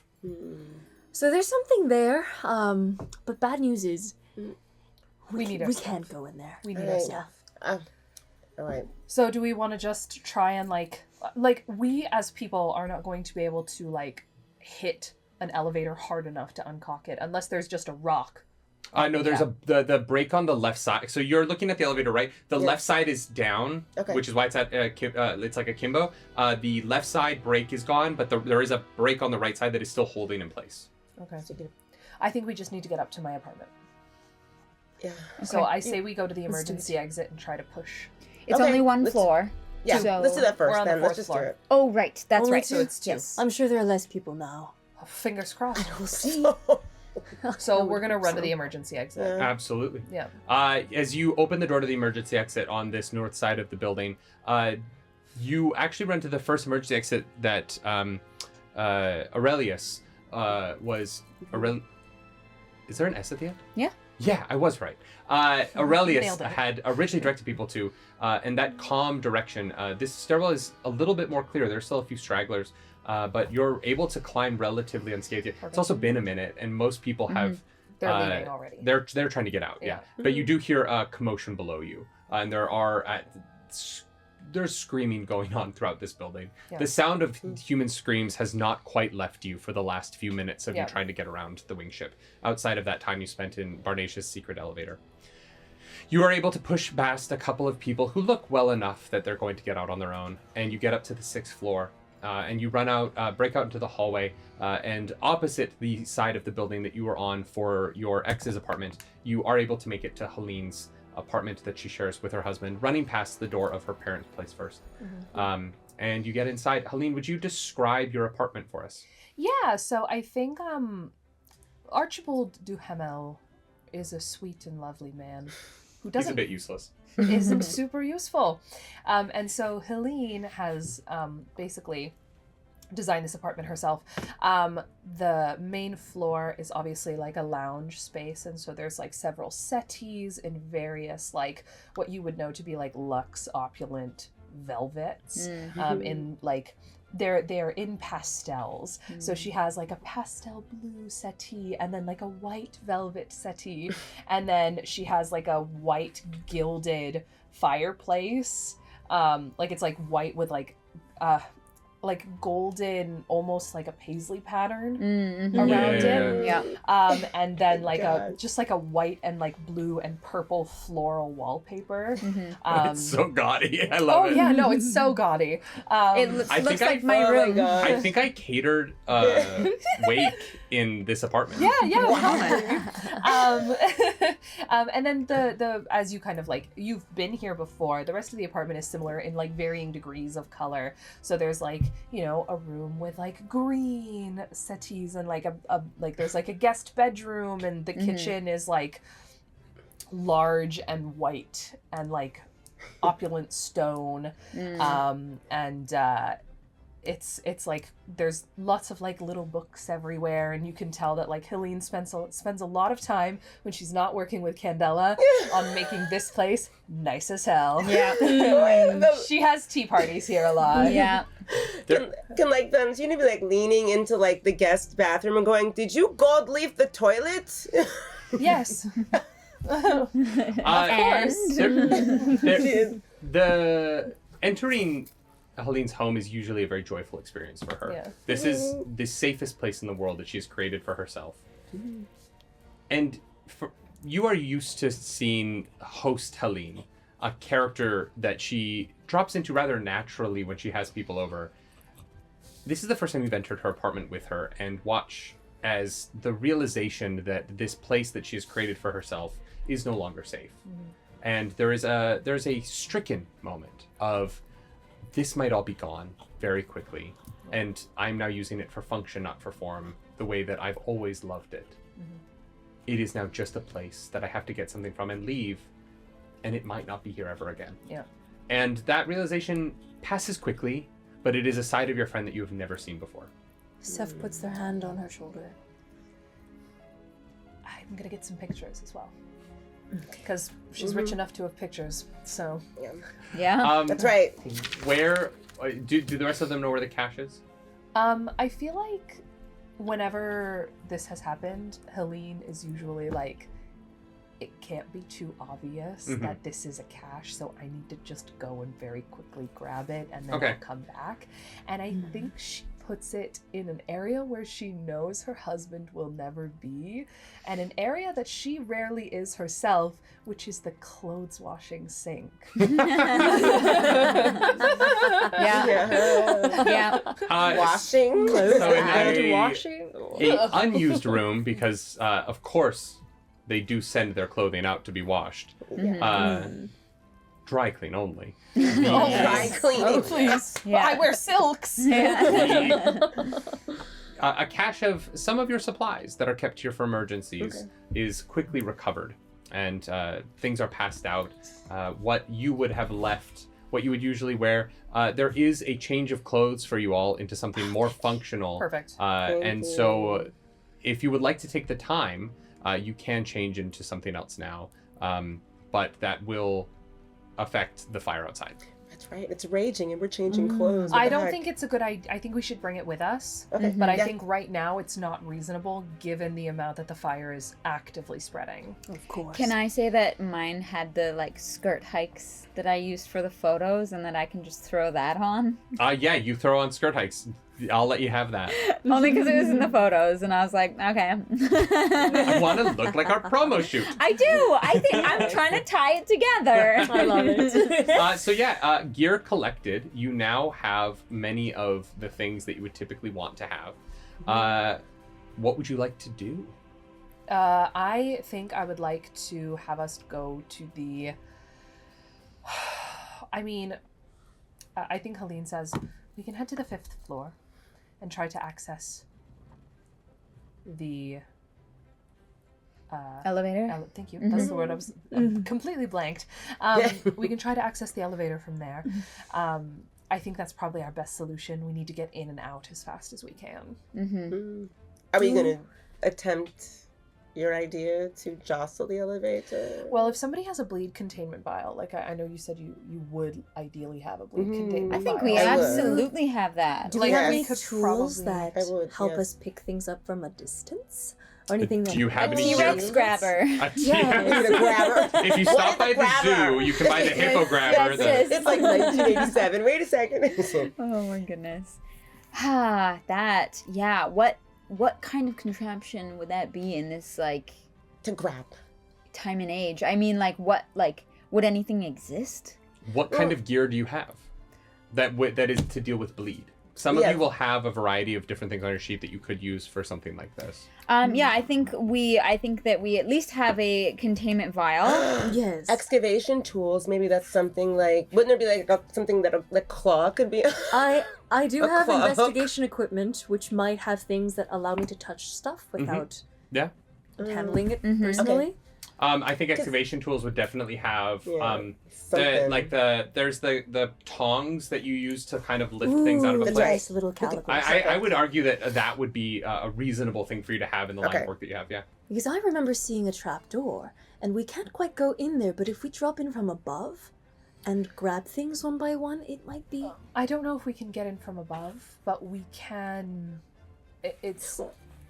So there's something there, but bad news is We need our we stuff. can't go in there. We need our stuff. All right. So do we want to just try and like we as people are not going to be able to like hit an elevator hard enough to uncock it unless there's just a rock. No, there's the brake on the left side. So you're looking at the elevator, right? The left side is down, which is why it's at it's like a kimbo. The left side brake is gone, but there is a brake on the right side that is still holding in place. Okay. I think we just need to get up to my apartment. Yeah. So I say we go to the emergency exit and try to push. It's Okay, only one let's- floor. Yeah, So- let's do that We're first on the then. Let's 4th just floor. do it. Oh, right. That's Only right. two. So it's 2. Yes. I'm sure there are less people now. Oh, fingers crossed. We'll see. So we're gonna run to the emergency exit. Absolutely. Yeah. As you open the door to the emergency exit on this north side of the building, you actually run to the first emergency exit that Aurelius was. Is there an S at the end? Yeah. Yeah, I was right. Aurelius Nailed it. had originally directed people to, and that calm direction. This stairwell is a little bit more clear. There's still a few stragglers, but you're able to climb relatively unscathed. It's also been a minute, and most people have. They're leaving already. They're trying to get out. Yeah, but you do hear a commotion below you, and there are there's screaming going on throughout this building. Yeah. The sound of human screams has not quite left you for the last few minutes of Yeah. you trying to get around the wing ship, outside of that time you spent in Barnatia's secret elevator. You are able to push past a couple of people who look well enough that they're going to get out on their own, and you get up to the 6th floor, and you run out, break out into the hallway, and opposite the side of the building that you were on for your ex's apartment, you are able to make it to Helene's apartment that she shares with her husband, running past the door of her parents' place first. And you get inside. Helene, would you describe your apartment for us? Yeah, so I think Archibald Duhamel is a sweet and lovely man who He's a doesn't bit useless. isn't super useful. And so Helene has basically designed this apartment herself. The main floor is obviously like a lounge space, and so there's like several settees in various like what you would know to be like luxe opulent velvets in like they're in pastels. So she has like a pastel blue settee and then like a white velvet settee and then she has like a white gilded fireplace. Like it's like white with like golden, almost like a paisley pattern around it. Yeah. And then like God. just like a white and like blue and purple floral wallpaper. It's so gaudy. I love it. Oh yeah, no, it's so gaudy. It I looks think like I- my Oh my room. God. I think I catered wake in this apartment. Yeah. And then the as you kind of like you've been here before, the rest of the apartment is similar in like varying degrees of color. So there's like, you know, a room with like green settees and like a like there's like a guest bedroom and the kitchen is like large and white and like opulent stone. It's like there's lots of like little books everywhere, and you can tell that like Helene spends a lot of time when she's not working with Candela on making this place nice as hell. Yeah. She has tea parties here a lot. Yeah. Can like Valentina be like leaning into like the guest bathroom and going, "Did you gold leaf the toilet?" Yes. Of course. The entering Helene's home is usually a very joyful experience for her. Yeah. This is the safest place in the world that she has created for herself. And you are used to seeing host Helene, a character that she drops into rather naturally when she has people over. This is the first time you've entered her apartment with her and watch as the realization that this place that she has created for herself is no longer safe. And there's a stricken moment of this might all be gone very quickly, and I'm now using it for function, not for form, the way that I've always loved it. It is now just a place that I have to get something from and leave, and it might not be here ever again. Yeah. And that realization passes quickly, but it is a side of your friend that you have never seen before. Seth puts their hand on her shoulder. I'm gonna get some pictures as well. Because she's rich enough to have pictures, so. Yeah. That's right. Where do the rest of them know where the cache is? I feel like whenever this has happened, Helene is usually like, it can't be too obvious that this is a cache, so I need to just go and very quickly grab it and then Okay. I'll come back. And I think she puts it in an area where she knows her husband will never be, and an area that she rarely is herself, which is the clothes washing sink. Yeah. Yeah. Washing. So in And washing. a unused room, because of course they do send their clothing out to be washed. Dry clean only. Dry cleaning. Please. Yeah. I wear silks. A cache of some of your supplies that are kept here for emergencies is quickly recovered, and things are passed out. What you would have left, what you would usually wear, there is a change of clothes for you all into something more functional. Perfect. And so if you would like to take the time, you can change into something else now, but that will affect the fire outside. That's right. It's raging and we're changing clothes. What I the don't heck? think it's a good idea. I think we should bring it with us. Okay. But I Yeah. think right now it's not reasonable given the amount that the fire is actively spreading. Of course. Can I say that mine had the like skirt hikes that I used for the photos, and that I can just throw that on? Yeah, you throw on skirt hikes. I'll let you have that. Only because it was in the photos, and I was like, okay. I want to look like our promo shoot. I do. I think I'm trying to tie it together. I love it. So gear collected. You now have many of the things that you would typically want to have. What would you like to do? I think I would like to have us go to the. I mean, I think Helene says we can head to the 5th floor and try to access the. Elevator? Thank you. That's the word I was completely blanked. We can try to access the elevator from there. I think that's probably our best solution. We need to get in and out as fast as we can. Are we going to attempt your idea to jostle the elevator? Well, if somebody has a bleed containment vial, like I know you said you would ideally have a bleed containment I vial. think we I would. absolutely have that. Do Like, we have we any could tools probably- that I would, help yes. us pick things up from a distance? Or anything that... Do you have A any T-Rex gear? grabber. A Yeah. We need a grabber. If you What stop is by a the grabber? zoo, you can buy the hippo grabber. yes, It's like 1987. Wait a second. Oh my goodness. That. Yeah. What kind of contraption would that be in this like To grab. time and age? I mean, would anything exist? What kind of gear do you have that is to deal with bleed? Some of Yeah. you will have a variety of different things on your sheet that you could use for something like this. Yeah, I think that we at least have a containment vial. Yes. Excavation tools. Maybe that's something like. Wouldn't there be like something that a claw could be? I do A have claw hook. investigation equipment, which might have things that allow me to touch stuff without Yeah. handling it personally. I think excavation tools would definitely have Something. there's the tongs that you use to kind of lift things out of a That's place. right. Nice little calipers. I would argue that would be a reasonable thing for you to have in the line Okay. of work that you have. Yeah. Because I remember seeing a trap door, and we can't quite go in there, but if we drop in from above and grab things one by one, it might be... I don't know if we can get in from above, but we can.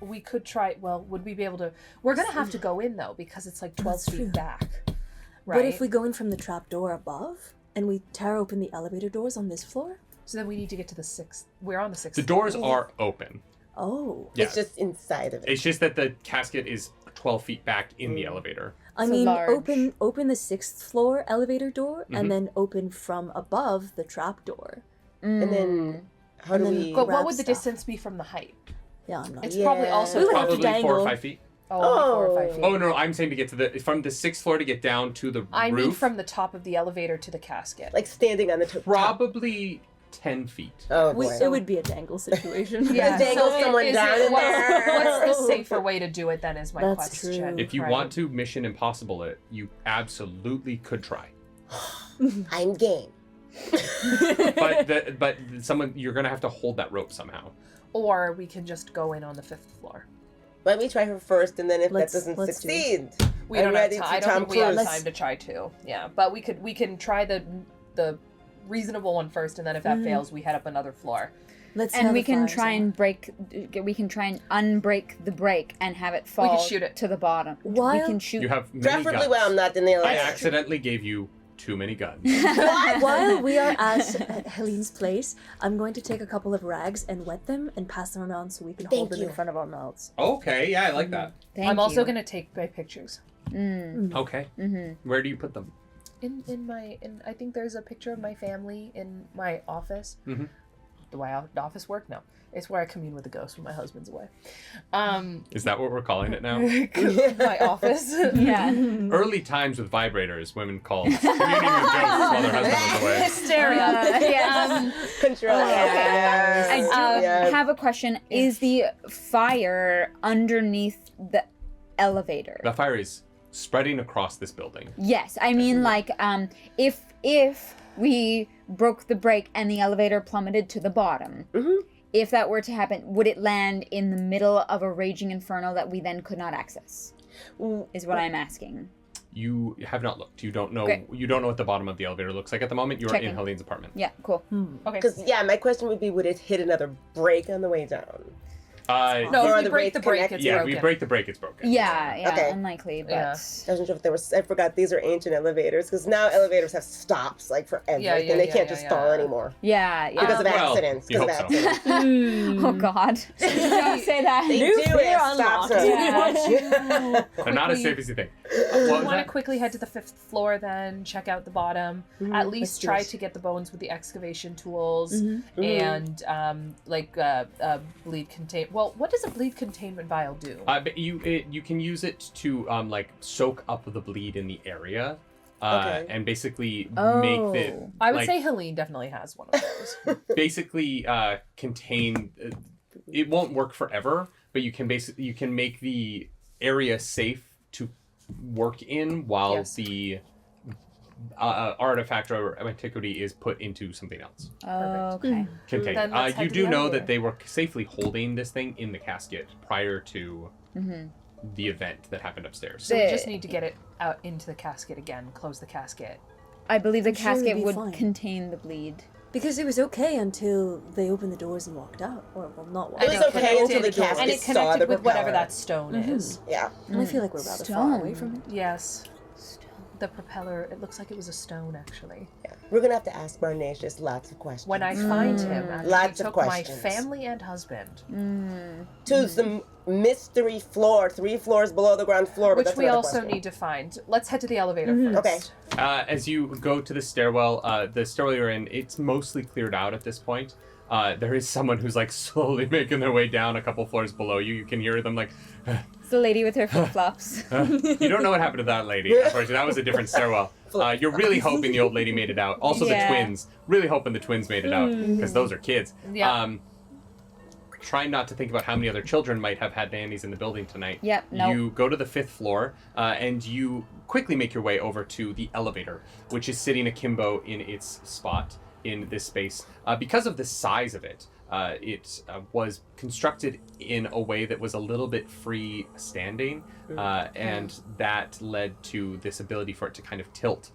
We could try. Well, would we be able to? We're gonna have to go in though because it's like 12 That's feet true. back. Right. But if we go in from the trap door above, and we tear open the elevator doors on this floor? So then we need to get to the 6th. We're on the 6th. The doors are open. Oh. Yeah. It's just inside of it. It's just that the casket is 12 feet back in the elevator. I It's mean, large. open the 6th floor elevator door, Mhm. and then open from above the trap door. And then how And do then we? But what grab would the stuff. distance be from the height? Yeah, I'm not... It's probably Yeah. also We would have to Probably 4 or dangle. 5 feet. only 4 or 5 feet. Oh no, I'm saying to get to from the 6th floor to get down to the I roof. mean from the top of the elevator to the casket. Like standing on the top. Probably 10 feet. Oh boy. It would be a dangle situation. Yeah, dangle so someone is down it, in what's, there. what's the safer way to do it then is my That's question. true. If you right? want to Mission Impossible it, you absolutely could try. I'm game. But someone you're gonna have to hold that rope somehow. Or we can just go in on the 5th floor. Let me try her first, and then if Let's- that doesn't let's do succeed, We I'm don't have ready time. to I don't Tom think we have Cruise. time to try two. Yeah, but we can try the reasonable one first, and then if that fails, we head up another floor. Let's And have we a can fire try zone. and unbreak the brake and have it fall shoot it. to the bottom. We While- can shoot. You have many preferably guns. while I'm not in the I elevator. accidentally gave you too many guns. While we are at Helene's place, I'm going to take a couple of rags and wet them and pass them around so we can hold Thank them you. in front of our mouths. Okay, yeah, I like that. Thank I'm also you. gonna take my pictures. Okay. Where do you put them? In I think there's a picture of my family in my office. Mhm. Do I office work? No, it's where I commune with the ghost when my husband's away. Is that what we're calling it now? My office. Yeah. Early times with vibrators, women called communing with ghosts while their husband was away. Hysteria. Yes. Control. I do Yes. have a question. Is the fire underneath the elevator? The fire is spreading across this building. Yes, I mean if we broke the brake and the elevator plummeted to the bottom, if that were to happen, would it land in the middle of a raging inferno that we then could not access? Is what I'm asking. You have not looked. You don't know. Great. You don't know what the bottom of the elevator looks like at the moment. You're Checking. in Helene's apartment. Yeah, cool. Okay. Because, my question would be, would it hit another break on the way down? No, Or if the we break the breaks break, connect- it's Yeah, if broken. we break the break, it's broken. Yeah, Okay. unlikely, but Yeah. I wasn't sure if there was. I forgot these are ancient elevators because now elevators have stops like for everything. They can't just stall anymore yeah. because of Well, accidents. you Because of hope so. accidents. Oh God! Don't say that. They New do fear it. Stops unlocked. are. They're not as Quickly- safe as you think. We What was want to that? quickly head to the 5th floor, then check out the bottom. At least let's do try it. to get the bones with the excavation tools Mm-hmm. and bleed contain. Well, what does a bleed containment vial do? But you can use it to like soak up the bleed in the area, Okay. and basically make the. Oh. I would like, say Helene definitely has one of those. basically contain. It won't work forever, but you can make the area safe to work in while Yes. the artifact or antiquity is put into something else. Oh, okay. Contained. Then let's head You to do the know elevator. that they were safely holding this thing in the casket prior to the event that happened upstairs. So we The- just need to get it out into the casket again. Close the casket. I believe the I'm sure it'd casket be would fine. contain the bleed. Because it was okay until they opened the doors and walked out. Or, well, not walked It was out. okay until the connected- casket and it saw connected the with whatever propeller. that stone is. Yeah. And I feel like we're rather far away from it. Yes. The propeller. It looks like it was a stone, actually. Yeah. We're gonna have to ask Barnatius lots of questions. When I find him, after Lots he of took my questions. family and husband, to the mystery floor, 3 floors below the ground floor, but which that's we another also question. need to find. Let's head to the elevator first. Okay. As you go to the stairwell you're in, it's mostly cleared out at this point. There is someone who's like slowly making their way down a couple floors below you. You can hear them like, It's the lady with her flip flops. you don't know what happened to that lady. Unfortunately, that was a different stairwell. You're really hoping the old lady made it out. Also, Yeah. the twins. Really hoping the twins made it out because those are kids. Yeah. Try not to think about how many other children might have had nannies in the building tonight. Yep, nope. You go to the 5th floor and you quickly make your way over to the elevator, which is sitting akimbo in its spot in this space. Because of the size of it, it was constructed in a way that was a little bit freestanding, and that led to this ability for it to kind of tilt.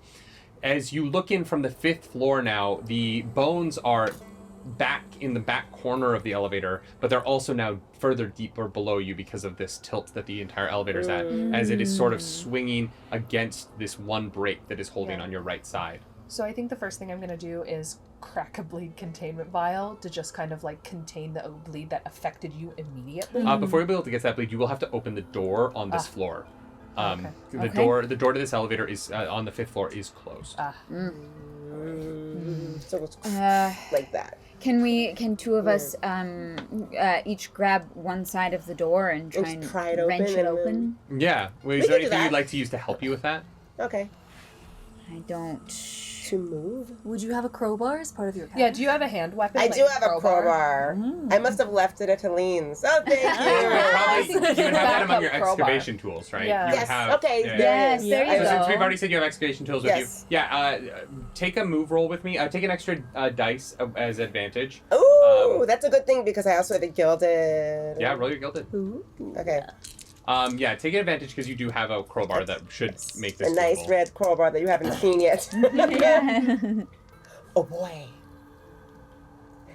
As you look in from the 5th floor now, the bones are back in the back corner of the elevator, but they're also now further deeper below you because of this tilt that the entire elevator's at, as it is sort of swinging against this one brake that is holding on your right side. So I think the first thing I'm going to do is crack a bleed containment vial to just kind of like contain the bleed that affected you immediately. Before you'll be able to get to that bleed, you will have to open the door on this floor. Okay. The Okay. door to this elevator is on the 5th floor is closed. So it's Uh, like that. Can two of us each grab one side of the door and try Just and pry it wrench open it and open? Yeah. Well, is We there can do anything that. you'd like to use to help you with that? Okay. I don't. To move? Would you have a crowbar as part of your pack? Yeah, do you have a hand weapon? I like do have a crowbar. I must have left it at Helene's. Oh, thank Probably, you. you would have that among Backup your crowbar. excavation tools, right? Yeah. You would Yes, have, okay, yeah. Yes, it is. there you I- go. Since we've already said you have excavation tools with Yes. you, take a move roll with me. Take an extra dice as advantage. Ooh, that's a good thing because I also have it gilded. Yeah, roll your gilded. Okay. Yeah, take an advantage because you do have a crowbar that should make this A nice doable. red crowbar that you haven't seen yet. Yeah. Oh boy.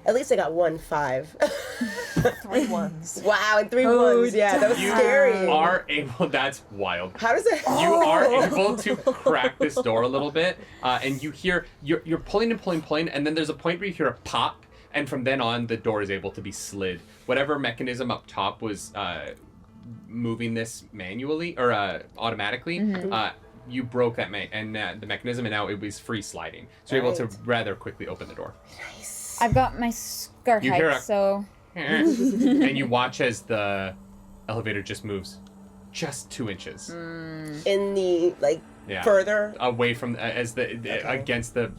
At least I got 1 5. 3 ones. Wow, and 3 ones. Yeah, that was You scary. are able. That's wild. How does it? You are able to crack this door a little bit, and you hear you're pulling and pulling, and then there's a point where you hear a pop, and from then on the door is able to be slid. Whatever mechanism up top was moving this manually or automatically, you broke that the mechanism, and now it was free sliding. So you're able to Right. rather quickly open the door. I've got my skirt You hear height, a- so And you watch as the elevator just moves just 2 inches. In the Yeah. further. Away from against the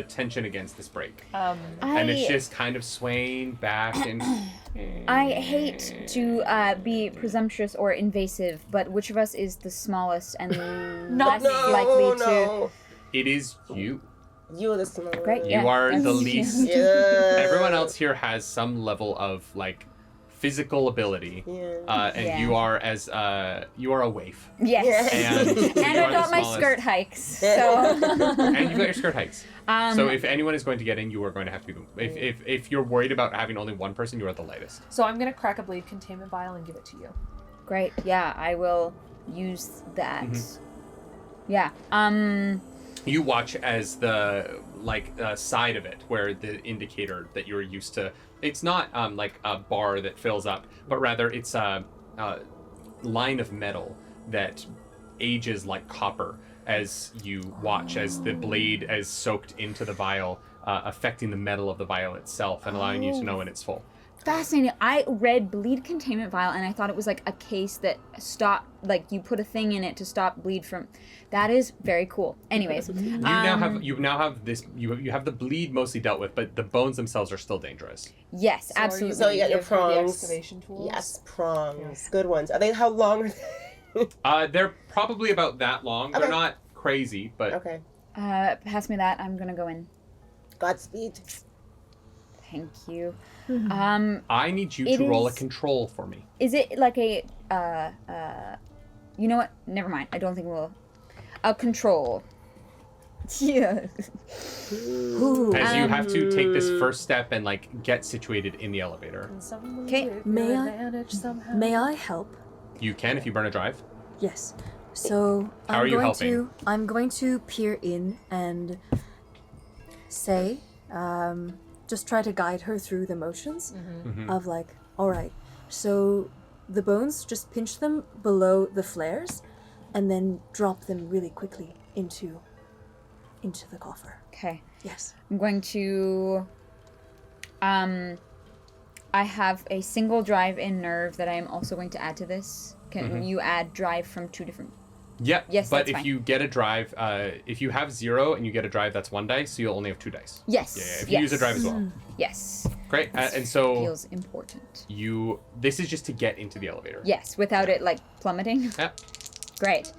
tension against this brake, and it's just kind of swaying back and. I hate to be presumptuous or invasive, but which of us is the smallest and Not less me. likely to? No. It is you. You're the smallest. Great. You Yeah, are the that's- least. Yeah. Everyone else here has some level of physical ability, Yeah. and Yeah. you are a waif, Yes. and you And are I the got my smallest. skirt hikes. So. And you've got your skirt hikes. Um, So if anyone is going to get in, you are going to have to be. If you're worried about having only one person, you are the lightest. So I'm gonna crack a bleed containment vial and give it to you. Great. Yeah, I will use that. Mhm. Yeah. You watch as the side of it, where the indicator that you're used to. It's not like a bar that fills up, but rather it's a line of metal that ages like copper as you watch as the blade is soaked into the vial, affecting the metal of the vial itself and allowing you to know when it's full. Fascinating. I read bleed containment vial and I thought it was like a case that stopped, like you put a thing in it to stop bleed from. That is very cool. Anyways, You now have this. You have the bleed mostly dealt with, but the bones themselves are still dangerous. yes, So are you absolutely. So you got your give her the prongs. excavation tools? Yes, prongs. Good ones. Are they? How long are they? They're probably about that long. They're Okay. not crazy, but Okay. Pass me that. I'm gonna go in. Godspeed. Thank you. I need you It to roll a is- control for me. Is it like a you know what? Never mind. I don't think we'll. A control. Yeah. As you have to take this first step and get situated in the elevator. And someone will 'Kay. give May your I? advantage somehow. May I help? You can if you burn a drive. Yes. So How are you helping? I'm going to peer in and say, just try to guide her through the motions Mhm. of all right. So the bones, just pinch them below the flares, and then drop them really quickly into the coffer. Okay. Yes. I'm going to. I have a single drive in nerve that I am also going to add to this. Can you add drive from two different? Yep. Yes, but that's if fine. you get a drive, if you have 0 and you get a drive, that's 1 dice, so you'll only have 2 dice. Yes. Yeah. If you use a drive as well. Yes. Great. And so Feels important. this is just to get into the elevator. Yes, without it plummeting. Yep. Great.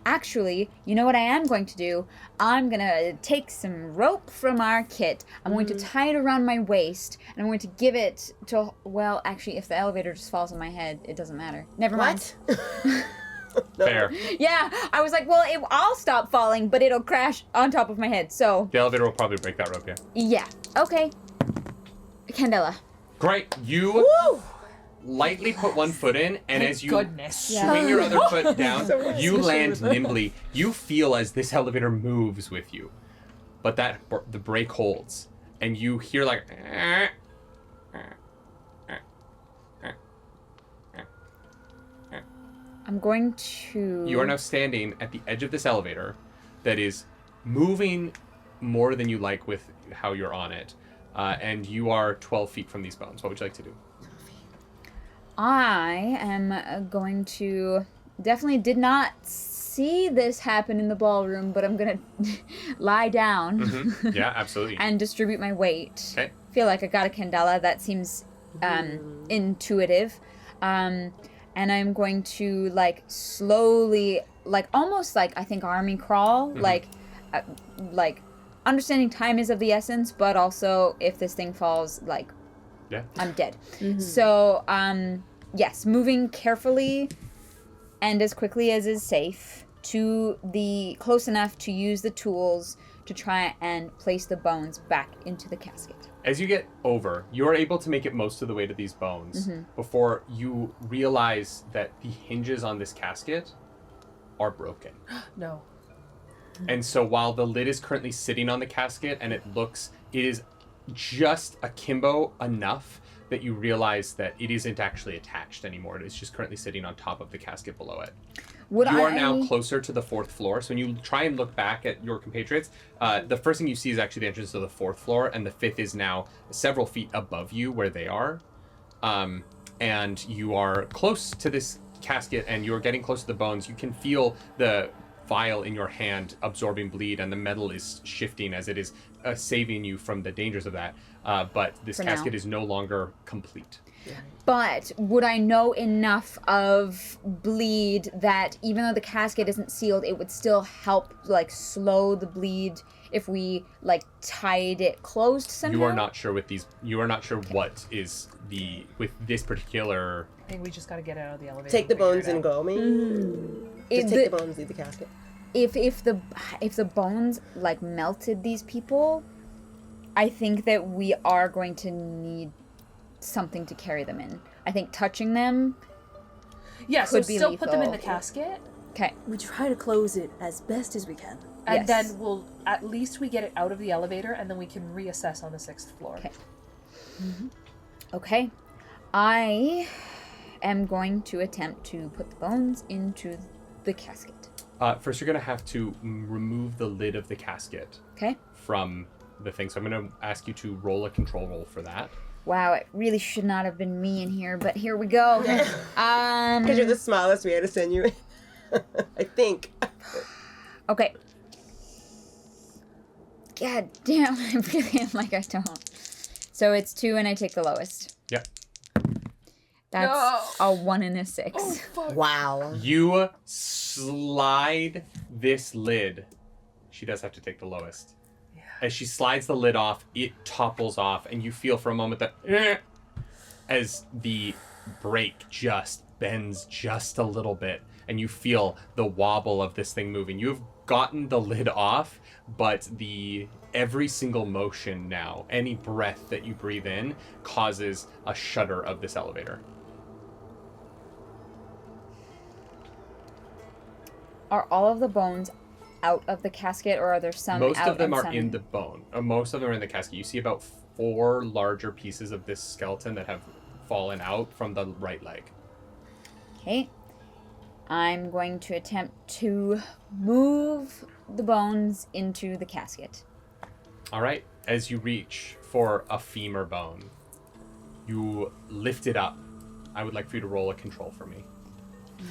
Actually, you know what I am going to do? I'm gonna take some rope from our kit. I'm going to tie it around my waist, and I'm going to give it to. Well, actually, if the elevator just falls on my head, it doesn't matter. Never mind. What? Fair. Yeah, I was like, well, I'll stop falling, but it'll crash on top of my head. So, The elevator will probably break that rope, yeah. yeah. Okay. Candela. Great. You lightly put one foot in, and Thank as you goodness. Yeah. swing your other foot down, So much you to land show with nimbly. You feel as this elevator moves with you, but the brake holds, and you hear I'm going to. You are now standing at the edge of this elevator that is moving more than you like with how you're on it, and you are 12 feet from these bones. What would you like to do? I am going to. Definitely did not see this happen in the ballroom, but I'm gonna lie down Yeah, absolutely. and distribute my weight. Okay. Feel like I got a Candela. That seems intuitive. And I'm going to slowly, almost I think army crawl, like understanding time is of the essence, but also if this thing falls, Yeah. I'm dead. So, yes, moving carefully and as quickly as is safe to the close enough to use the tools to try and place the bones back into the casket. As you get over, you're able to make it most of the way to these bones before you realize that the hinges on this casket are broken. No. And so while the lid is currently sitting on the casket and it is just akimbo enough that you realize that it isn't actually attached anymore. It is just currently sitting on top of the casket below it. You are now closer to the 4th floor, so when you try and look back at your compatriots, the first thing you see is actually the entrance to the 4th floor, and the 5th is now several feet above you where they are. And you are close to this casket, and you're getting close to the bones. You can feel the vial in your hand absorbing bleed, and the metal is shifting as it is saving you from the dangers of that. But this For casket now. is no longer complete. But would I know enough of bleed that even though the casket isn't sealed, it would still help slow the bleed? if we like tied it closed somehow? You are not sure with these. You are not sure what is with this particular. I think we just got to get out of the elevator. Take the figure it bones and out. go, maybe. Just take the bones, leave the casket. If the bones like melted these people, I think that we are going to need something to carry them in. I think touching them. Yeah, so could be still put them in the lethal. casket, Okay. We try to close it as best as we can. and Yes. then we'll at least we get it out of the elevator, and then we can reassess on the 6th floor. Okay. Okay. I am going to attempt to put the bones into the casket. First, you're going to have to remove the lid of the casket Okay. from the thing. So I'm going to ask you to roll a control roll for that. Wow, it really should not have been me in here, but here we go. Because you're the smallest, we had to send you in. I think. Okay. God damn, I really am like I don't. So it's 2 and I take the lowest. Yep. That's a 1 and a 6. Wow. You slide this lid. She does have to take the lowest. Yeah. As she slides the lid off, it topples off, and you feel for a moment that as the brake just bends just a little bit, and you feel the wobble of this thing moving. You've gotten the lid off, but every single motion now, any breath that you breathe in, causes a shudder of this elevator. Are all of the bones out of the casket, or are there some Most out of them and are some in the bone. Most of them are in the casket. You see about 4 larger pieces of this skeleton that have fallen out from the right leg. Okay. I'm going to attempt to move the bones into the casket. All right. As you reach for a femur bone, you lift it up. I would like for you to roll a control for me.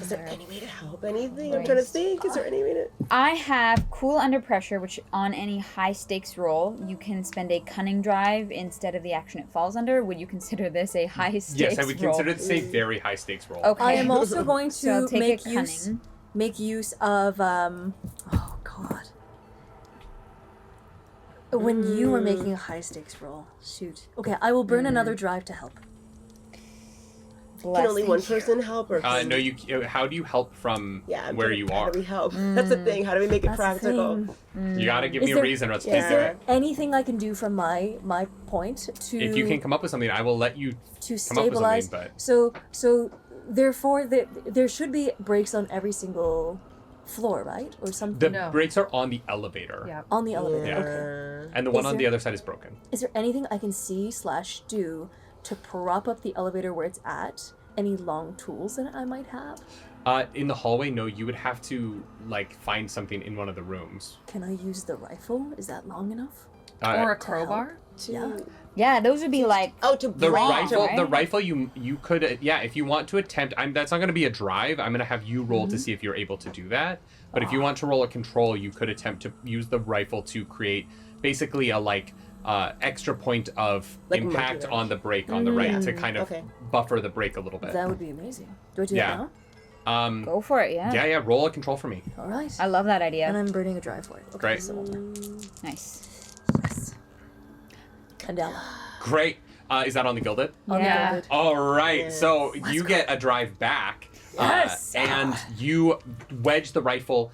Is there any way to help anything? I'm trying to think. Is there any way to... I have Cool Under Pressure, which on any high stakes roll, you can spend a cunning drive instead of the action it falls under. Would you consider this a high stakes roll? Yes, I would consider this a very high stakes roll. Okay. I am also going So I'll to take make a use cunning. of oh god. When you were making a high stakes roll. Shoot. Okay, I will burn another drive to help. Can only one person help? Or No, you. How do you help from I'm where trying- you How are? do we help? That's the thing. How do we make it That's the practical? thing. You gotta give Is me a there- reason, or else Yeah. please Is do there it. anything I can do from my point to If you can come up with something, I will let you to come up with stabilize? something. But So therefore there should be breaks on every single floor, right? Or something the No. brakes are on the elevator, Yeah. on the elevator. Yeah. Okay. and the one Is on the there- other side is broken. Is there anything I can see / do to prop up the elevator where it's at? Any long tools that I might have? In the hallway, no. You would have to find something in one of the rooms. Can I use the rifle? Is that long enough? Or a crowbar? Yeah. Yeah, those would be like... Oh, to The block, rifle, right? the rifle, you could, if you want to attempt. That's not going to be a drive. I'm going to have you roll to see if you're able to do that. But if you want to roll a control, you could attempt to use the rifle to create basically a extra point of Like impact modular. on the brake on the right to kind of Okay. buffer the brake a little bit. That would be amazing. Do I do Yeah. that Go for it, yeah. Yeah. Roll a control for me. now? All right. I love that And idea. I'm burning a drive for it. Okay, Great. So Nice. yes. Candela. Great. Is that on the gilded? On the Yeah. gilded. All right, Yes. so you get a drive back, Yes! and you wedge the rifle.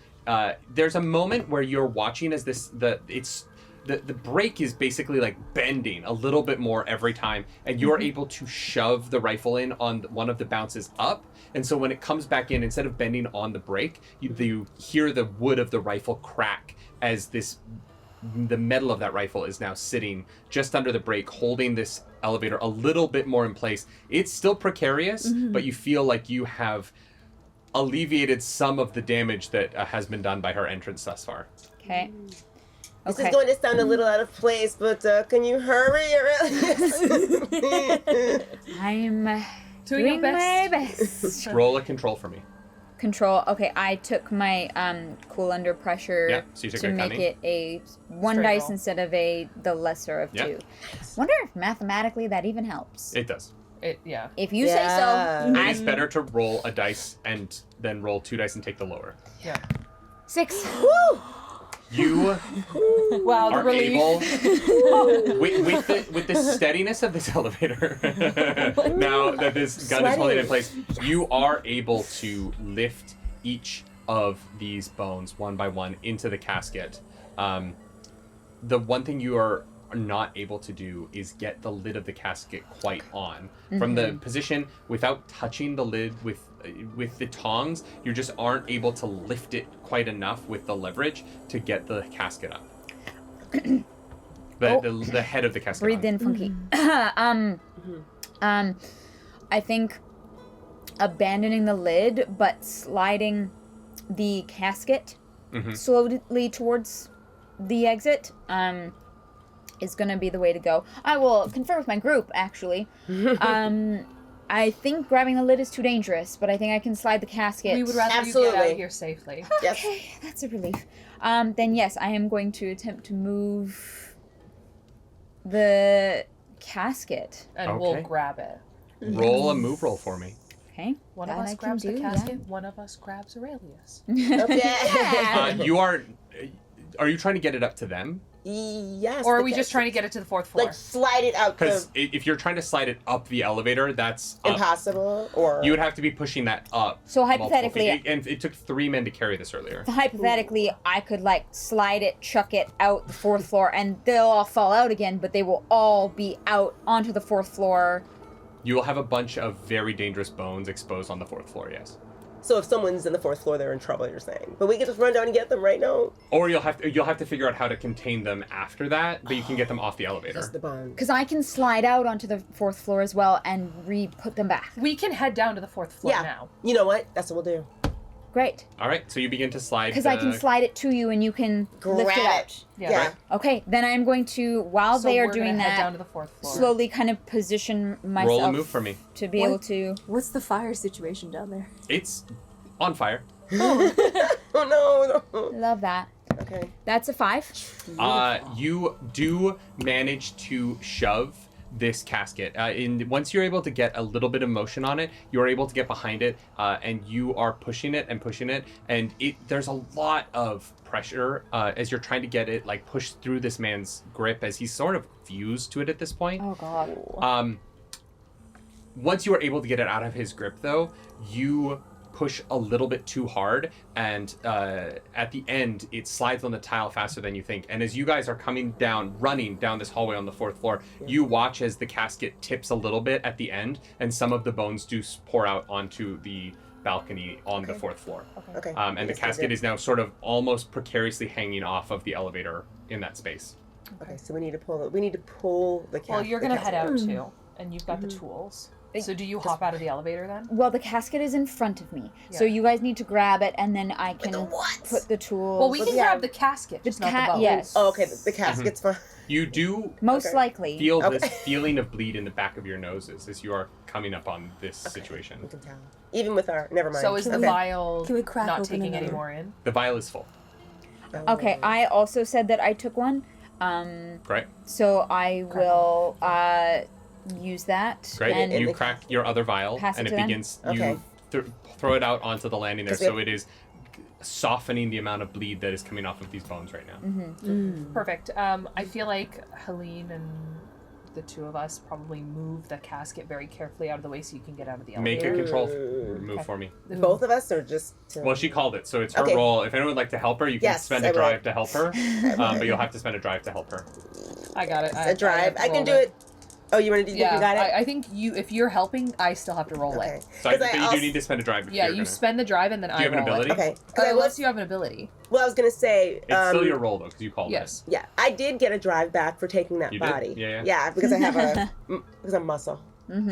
There's a moment where you're watching as the brake is basically bending a little bit more every time, and you're able to shove the rifle in on one of the bounces up. And so when it comes back in, instead of bending on the brake, you hear the wood of the rifle crack as the metal of that rifle is now sitting just under the brake, holding this elevator a little bit more in place. It's still precarious, but you feel like you have alleviated some of the damage that has been done by her entrance thus far. Okay. This Okay. is going to sound a little out of place, but can you hurry? I'm Doing doing your best. my best. Roll a control for me. Control. Okay, I took my Cool Under Pressure Yeah, so you took to a make cunning. it a 1 Straight dice roll. instead of the lesser of Yeah. 2. Wonder if mathematically that even helps. It does. Yeah. If you Yeah. say so. It is better to roll a dice and then roll 2 dice and take the lower. Yeah. 6. You Wow, the are relief. able, with the steadiness of this elevator, now that this gun is holding in place, you are able to lift each of these bones one by one into the casket. The one thing you are not able to do is get the lid of the casket quite on. From the position, without touching the lid with the tongs, you just aren't able to lift it quite enough with the leverage to get the casket up. The head of the casket. Breathed in funky. I think abandoning the lid, but sliding the casket slowly towards the exit is going to be the way to go. I will confer with my group, actually. I think grabbing the lid is too dangerous, but I think I can slide the casket. We would rather you get out Absolutely. of here safely. Yes. Okay, that's a relief. Then yes, I am going to attempt to move the casket. And Okay. we'll grab it. Roll a move roll for me. Okay. One that of us I can grabs the do, yeah. casket, one of us grabs Aurelius. Okay. You are you trying to get it up to them? Yes. Or are the we just casket. trying to get it to the 4th floor? like slide it out? Because if you're trying to slide it up the elevator, that's up. Impossible. Or You would have to be pushing that up. So multiple hypothetically- feet. And it took 3 men to carry this earlier. Hypothetically, I could like slide it, chuck it out the 4th floor, and they'll all fall out again, but they will all be out onto the 4th floor. You will have a bunch of very dangerous bones exposed on the 4th floor, yes. so if someone's in the 4th floor, they're in trouble. You're saying, but we can just run down and get them right now. Or you'll have to figure out how to contain them after that, but you can get them off the elevator. Just the bond. Because I can slide out onto the 4th floor as well and re-put them back. We can head down to the 4th floor Yeah. now. You know what? That's what we'll do. Great. All right, so you begin to slide. Because I can slide it to you and you can lift it Grab out. it. Yeah. Yeah. Okay, then I'm going to, while So they are we're gonna doing head that, down to the 4th floor. slowly kind of position myself Roll a move for me. to be What? able to... What's the fire situation down there? It's on fire. Oh no. Love that. Okay. That's a 5. You do manage to shove this casket. Once you're able to get a little bit of motion on it, you're able to get behind it, and you are pushing it, and there's a lot of pressure as you're trying to get it like pushed through this man's grip as he's sort of fused to it at this point. Oh, God. Once you are able to get it out of his grip, though, you push a little bit too hard, and at the end, it slides on the tile faster than you think. And as you guys are running down this hallway on the 4th floor, you watch as the casket tips a little bit at the end, and some of the bones do pour out onto the balcony on the 4th floor. Okay. And the casket is now sort of almost precariously hanging off of the elevator in that space. Okay. So we need to pull it. We need to pull the. Well, you're going to head casket. out too, and you've got the tools. So do you hop out of the elevator then? Well, the casket is in front of me, so Yeah. you guys need to grab it, and then I can the what? put the tools... Well, we can yeah. grab the casket, just not the boat. Yes. Oh, okay. The casket's fine. You do Most Okay. likely. feel Okay. this feeling of bleed in the back of your noses as you are coming up on this situation. We can tell. Even with our. Never mind. So is the Okay. vial Can we crack not open taking any another? more in? The vial is full. Okay, I also said that I took one, Great. so I will use that. Great. And You crack your other vial, Pass it and to it them? begins. Okay. You throw it out onto the landing there, 'Cause we so have- it is softening the amount of bleed that is coming off of these bones right now. Mm-hmm. Perfect. I feel like Helene and the two of us probably move the casket very carefully out of the way so you can get out of the Make elevator. your control move Okay. for me. Both of us, or just. Well, she called it, so it's her Okay. role. If anyone would like to help her, you can Yes, spend I a will. drive to help her, but you'll have to spend a drive to help her. I got it. A drive. I can rolled do it. Oh, you want to do? Yeah, You got it. I think if you're helping, I still have to roll Okay. it. So but you do need to spend a drive. If Yeah, you're you gonna. spend the drive and then Do I you have an roll ability? Okay. it. 'Cause I Unless was. you have an ability. Well, I was gonna say. It's still your roll though, because you called Yes. Yeah, I did get a drive back for taking that You did? body. Yeah. because I have because I'm muscle.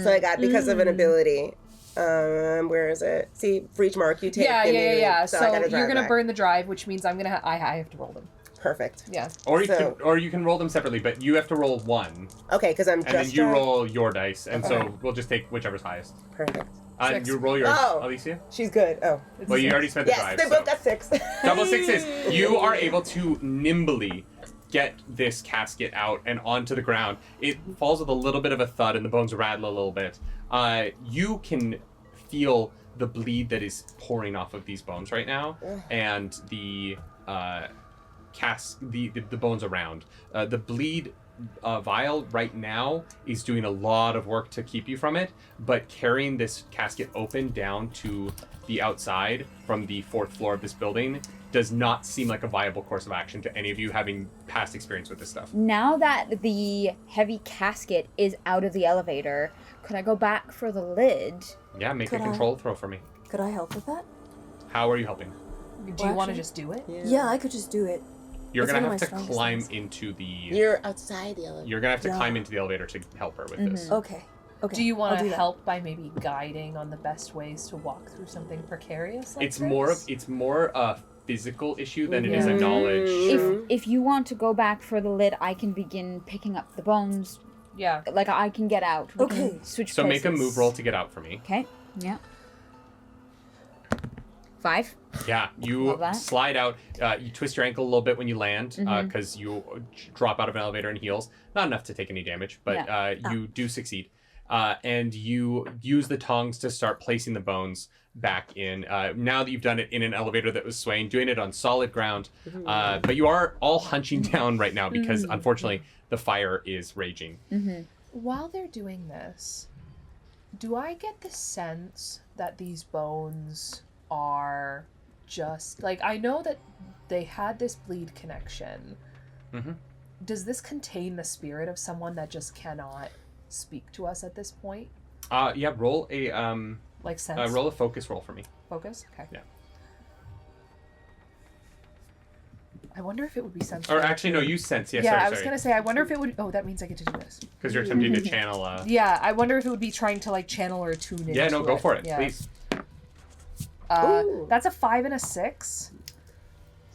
So I got because of an ability. Where is it? See, for each mark you take. Yeah. So, So, I got a drive you're gonna back. burn the drive, which means I'm gonna I have to roll them. Perfect. Yeah. Or So- you can roll them separately, but you have to roll one, Okay, because I'm and then just. you roll your dice, and Okay. so we'll just take whichever's highest. Perfect. Six. You roll yours, Oh. Alicia. She's good. Oh. Well, you already spent the Yes, drive. they so. both got 6. Double sixes. You are able to nimbly get this casket out and onto the ground. It falls with a little bit of a thud, and the bones rattle a little bit. You can feel the bleed that is pouring off of these bones right now, and the the bones around. The bleed vial right now is doing a lot of work to keep you from it, but carrying this casket open down to the outside from the 4th floor of this building does not seem like a viable course of action to any of you having past experience with this stuff. Now that the heavy casket is out of the elevator, could I go back for the lid? Yeah, make Could a I- control throw for me. Could I help with that? How are you helping? Do you want to actually- just do it? Yeah, I could just do it. You're It's gonna one have of to my strongest climb things. into the. You're outside the elevator. You're gonna have to Yeah. climb into the elevator to help her with this. Okay. Okay. Do you I'll want to do that. help by maybe guiding on the best ways to walk through something precarious like It's more a physical issue than it is a Mhm. knowledge. If you want to go back for the lid, I can begin picking up the bones. Yeah. Like, I can get out. We Okay. can switch So make a places. move roll to get out for me. Okay. Yeah. 5. Yeah, you Love that. slide out. You twist your ankle a little bit when you land Mhm. because you drop out of an elevator and heels. Not enough to take any damage, but Yeah. you do succeed. And you use the tongs to start placing the bones back in. Now that you've done it in an elevator that was swaying, doing it on solid ground. But you are all hunching down right now because, unfortunately, the fire is raging. Mm-hmm. While they're doing this, do I get the sense that these bones are just like, I know that they had this bleed connection. Mhm. Does this contain the spirit of someone that just cannot speak to us at this point? Yeah, roll a Like sense? roll a focus roll for me. Focus? Okay. Yeah. I wonder if it would be sense. Or actually, no, you sense. Yeah, I sorry, was gonna say, I wonder if it would. Oh, that means I get to do this. because you're attempting to channel. Yeah, I wonder if it would be trying to like channel or tune in. Yeah, no, go for it, Yeah. please. Ooh. That's a 5 and a 6.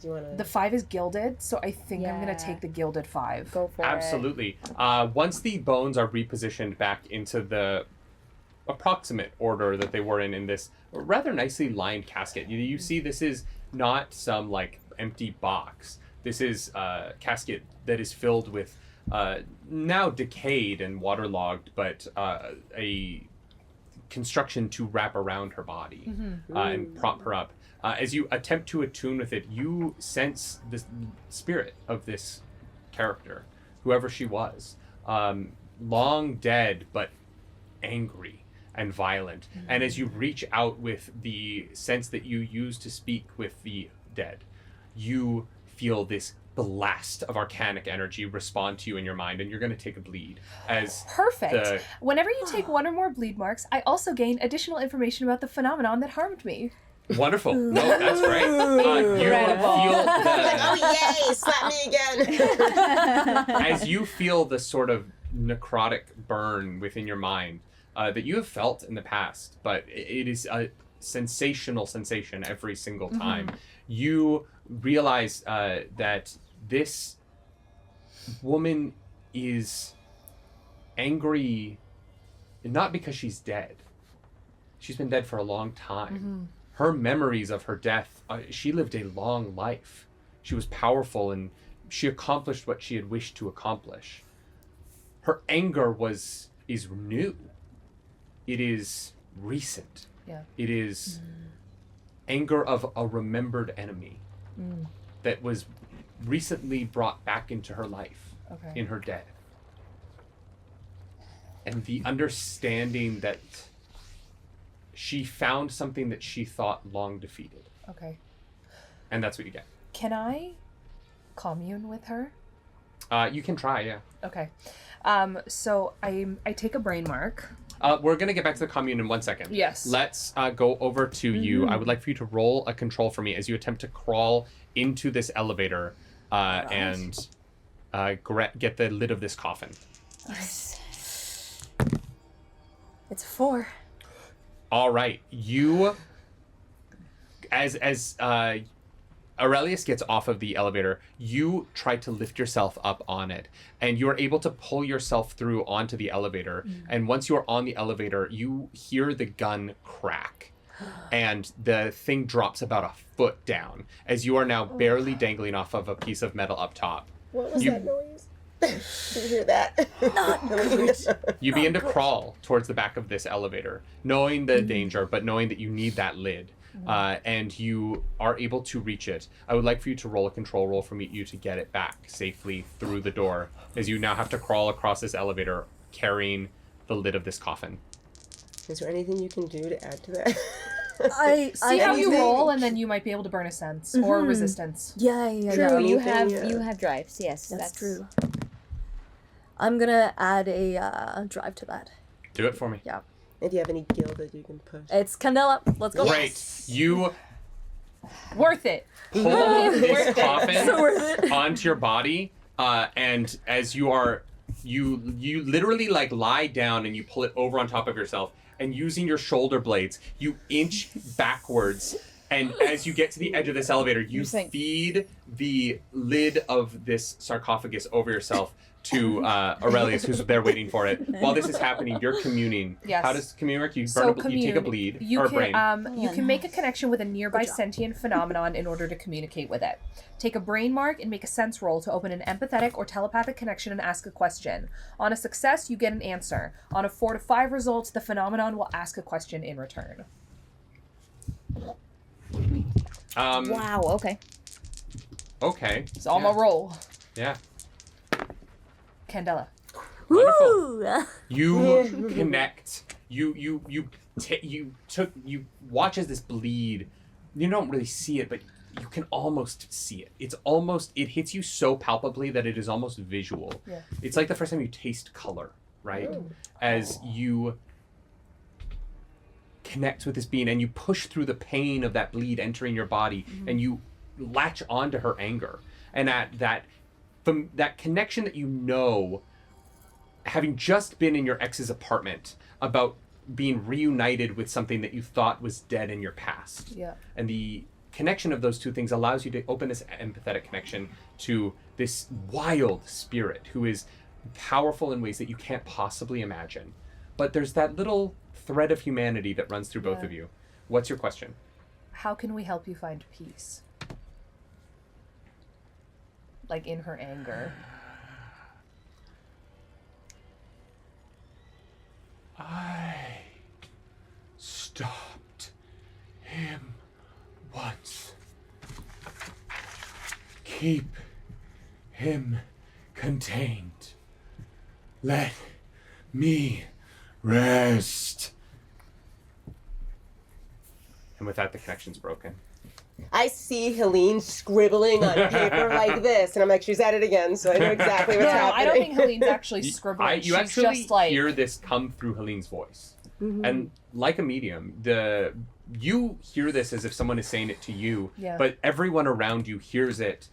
Do you want to? The 5 is gilded, so I think I'm gonna Yeah. take the gilded 5. Go for it. Absolutely. Once the bones are repositioned back into the approximate order that they were in this rather nicely lined casket, you see this is not some like empty box. This is a casket that is filled with now decayed and waterlogged, but a construction to wrap around her body and prop her up. As you attempt to attune with it, you sense the spirit of this character, whoever she was, long dead but angry and violent. And as you reach out with the sense that you use to speak with the dead, you feel this blast of arcanic energy respond to you in your mind, and you're going to take a bleed as Perfect. the Whenever you take 1 or more bleed marks, I also gain additional information about the phenomenon that harmed me. wonderful. No, that's great. You Incredible. feel Like, the, oh yay! Slap me again. as you feel the sort of necrotic burn within your mind that you have felt in the past, but it is a sensational sensation every single time. You realize that this woman is angry not because she's dead. She's been dead for a long time. Her memories of her death, she lived a long life. She was powerful and she accomplished what she had wished to accomplish. Her anger is new. It is recent. Yeah. It is anger of a remembered enemy that was recently brought back into her life Okay. in her death. And the understanding that she found something that she thought long defeated. Okay. And that's what you get. Can I commune with her? You can try, yeah. Okay. So I take a brain mark. We're going to get back to the commune in 1 second. Yes. Let's go over to you. I would like for you to roll a control for me as you attempt to crawl into this elevator and get the lid of this coffin. It's a 4. All right. You, as Aurelius gets off of the elevator, you try to lift yourself up on it, and you are able to pull yourself through onto the elevator. And once you are on the elevator, you hear the gun crack, and the thing drops about a foot down as you are now barely dangling off of a piece of metal up top. What was You- that noise? Did you hear that? You begin to crawl towards the back of this elevator, knowing the danger, but knowing that you need that lid. and you are able to reach it. I would like for you to roll a control roll for you to get it back safely through the door, as you now have to crawl across this elevator carrying the lid of this coffin. Is there anything you can do to add to that? See how you anything- roll, and then you might be able to burn a sense or resistance. Yeah. True, you anything, have drives. Yes, That's true. I'm gonna add a drive to that. Do it for me. Yeah. If you have any gil that you can push. It's Candela. Let's go. Great. You Worth it. pull this coffin So worth it. onto your body, and as you literally like lie down and you pull it over on top of yourself, and using your shoulder blades, you inch backwards, and as you get to the edge of this elevator, you feed the lid of this sarcophagus over yourself to Aurelius, who's there waiting for it. While this is happening, you're communing. Yes. How does commune work? You So burn you take a bleed You or a can brain. you can make a connection with a nearby sentient phenomenon in order to communicate with it. Take a brain mark and make a sense roll to open an empathetic or telepathic connection and ask a question. On a success, you get an answer. On a 4 to 5 result, the phenomenon will ask a question in return. Wow. Okay. Okay. So I'm a roll. Yeah. Candela. Wonderful. Woo! You connect. You watch as this bleed. You don't really see it, but you can almost see it. It hits you so palpably that it is almost visual. Yeah. It's like the first time you taste color, right? As you connect with this being and you push through the pain of that bleed entering your body, and you latch onto her anger. And at that, from that connection that you know, having just been in your ex's apartment, about being reunited with something that you thought was dead in your past. Yeah. And the connection of those two things allows you to open this empathetic connection to this wild spirit who is powerful in ways that you can't possibly imagine. But there's that little thread of humanity that runs through both of you. What's your question? How can we help you find peace? Like in her anger. I stopped him once. Keep him contained. Let me rest. And with that, the connection's broken. I see Helene scribbling on paper like this, and I'm like, she's at it again, so I know exactly what's No, happening. I don't think Helene's actually scribbling. You She's actually just like hear this come through Helene's voice. And like a medium, you hear this as if someone is saying it to you, but everyone around you hears it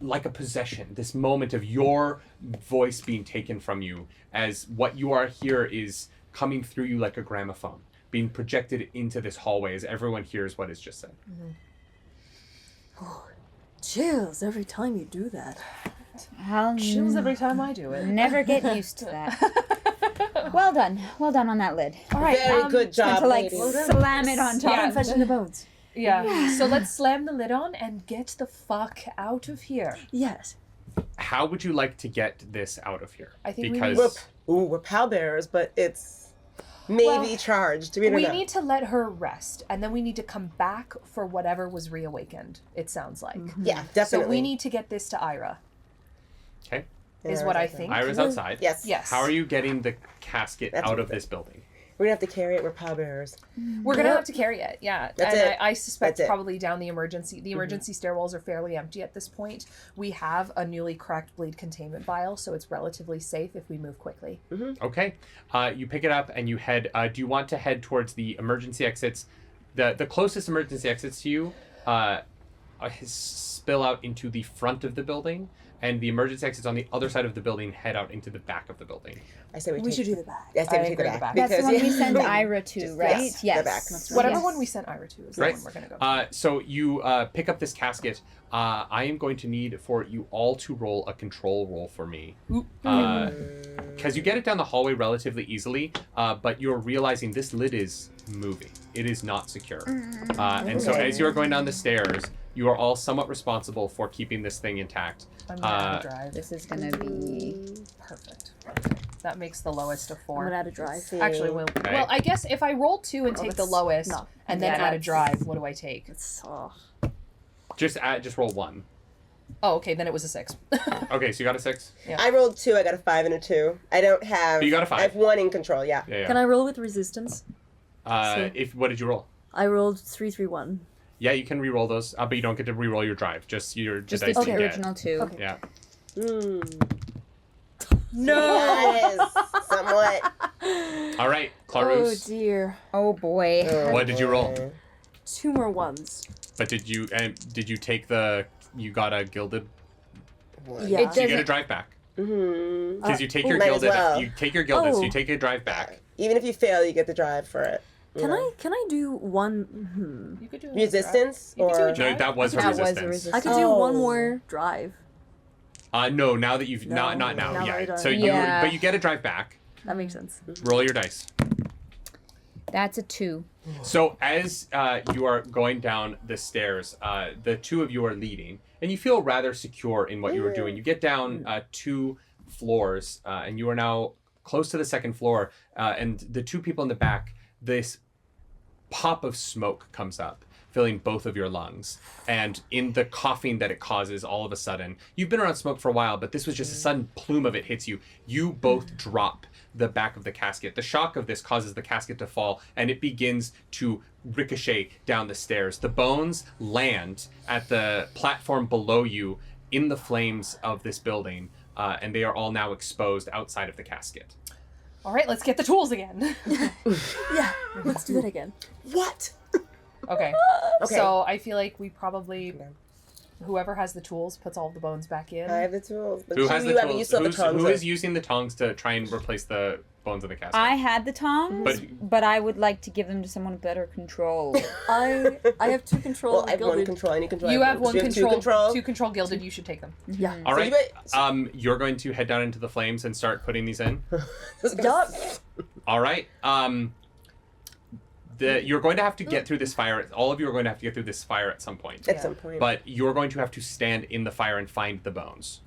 like a possession, this moment of your voice being taken from you, as what you are here is coming through you like a gramophone, being projected into this hallway as everyone hears what is just said. Chills every time you do that. I'll chills every time I do it. never get used to that. Well done on that lid. All right. Very good job, To like ladies. slam it on top. Yeah. Confession the bones. Yeah. So let's slam the lid on and get the fuck out of here. Yes. How would you like to get this out of here? I think because We're pallbearers, but it's maybe charged. We don't know. need to let her rest, and then we need to come back for whatever was reawakened, it sounds like. Yeah, definitely. So we need to get this to Ira, okay, is what I think. Ira's outside. Yes. Yes. How are you getting the casket That's out what of this building? We're gonna have to carry it. We're pallbearers. We're gonna have to carry it, yeah. That's and it. I suspect That's it. probably down the emergency. The emergency stairwells are fairly empty at this point. We have a newly cracked bleed containment vial, so it's relatively safe if we move quickly. Okay, you pick it up and you head. Do you want to head towards the emergency exits? The closest emergency exits to you spill out into the front of the building, and the emergency exits on the other side of the building head out into the back of the building. I say We should do the back. I say I we take agree, the the back. back. That's the Because- one we send Ira to, right? yes, the back. Whatever Yes. one we sent Ira to is the Right. one we're gonna go. So you pick up this casket. I am going to need for you all to roll a control roll for me. Because you get it down the hallway relatively easily, but you're realizing this lid is moving. It is not secure. And so as you're going down the stairs, you are all somewhat responsible for keeping this thing intact. I'm gonna have to drive. This is gonna be Perfect. That makes the lowest of I'm 4. gonna add a drive. See. Actually, well, Okay. well, I guess if I roll 2 and take the that's lowest not- and then Yeah, add a that's- drive, what do I take? It's, Just roll 1. Oh, okay, then it was a 6. Okay, so you got a 6. I rolled 2. I got a 5 and a 2. I don't have. But you got a 5. I have 1 in control. Yeah. Yeah. Can I roll with resistance? What did you roll? I rolled 331. Yeah, you can re-roll those, but you don't get to re-roll your drive. Just the Just dice the you get. original 2. Okay. Yeah. Yes, somewhat. All right, Oh Clarus. dear. Oh boy. What did you roll? 2 more ones. But did you take the? You got a gilded. Yeah. It So you get a doesn't- drive back Mm-hmm. because you take your might as gilded. well. You take your gilded, so Oh. you take your drive back. Even if you fail, you get the drive for it. you Can know. I do one? You could do a Resistance You could do a or drive. No, that was a That was a resistance. resistance. I could do one Oh. more drive. No, now that you've No, not now. now Yeah. I don't. So you Yeah. but you get a drive back. That makes sense. Roll your dice. That's a 2. So as you are going down the stairs, the two of you are leading, and you feel rather secure in what you are doing. You get down 2 floors, and you are now close to the second floor. And the 2 people in the back, this pop of smoke comes up, filling both of your lungs. And in the coughing that it causes, all of a sudden, you've been around smoke for a while, but this was just a sudden plume of it hits you. You both drop the back of the casket. The shock of this causes the casket to fall, and it begins to ricochet down the stairs. The bones land at the platform below you in the flames of this building, and they are all now exposed outside of the casket. All right, let's get the tools again. Yeah, let's do that again. What? Okay. Okay. So I feel like we probably, whoever has the tools puts all of the bones back in. I have the tools. But Who has the you have, tools? you still have the tongs. Who is using the tongs to try and replace the bones in the casket? I had the tongs, But- but I would like to give them to someone with better control. I have 2 control. Well, I have 1 gilded. control. I need control. You I have one so you control, 2 control. 2 control gilded. You should take them. Yeah. All So right. you You're going to head down into the flames and start putting these in. Yup. All right. You're going to have to get through this fire. All of you are going to have to get through this fire at some point. At some point. But you're going to have to stand in the fire and find the bones.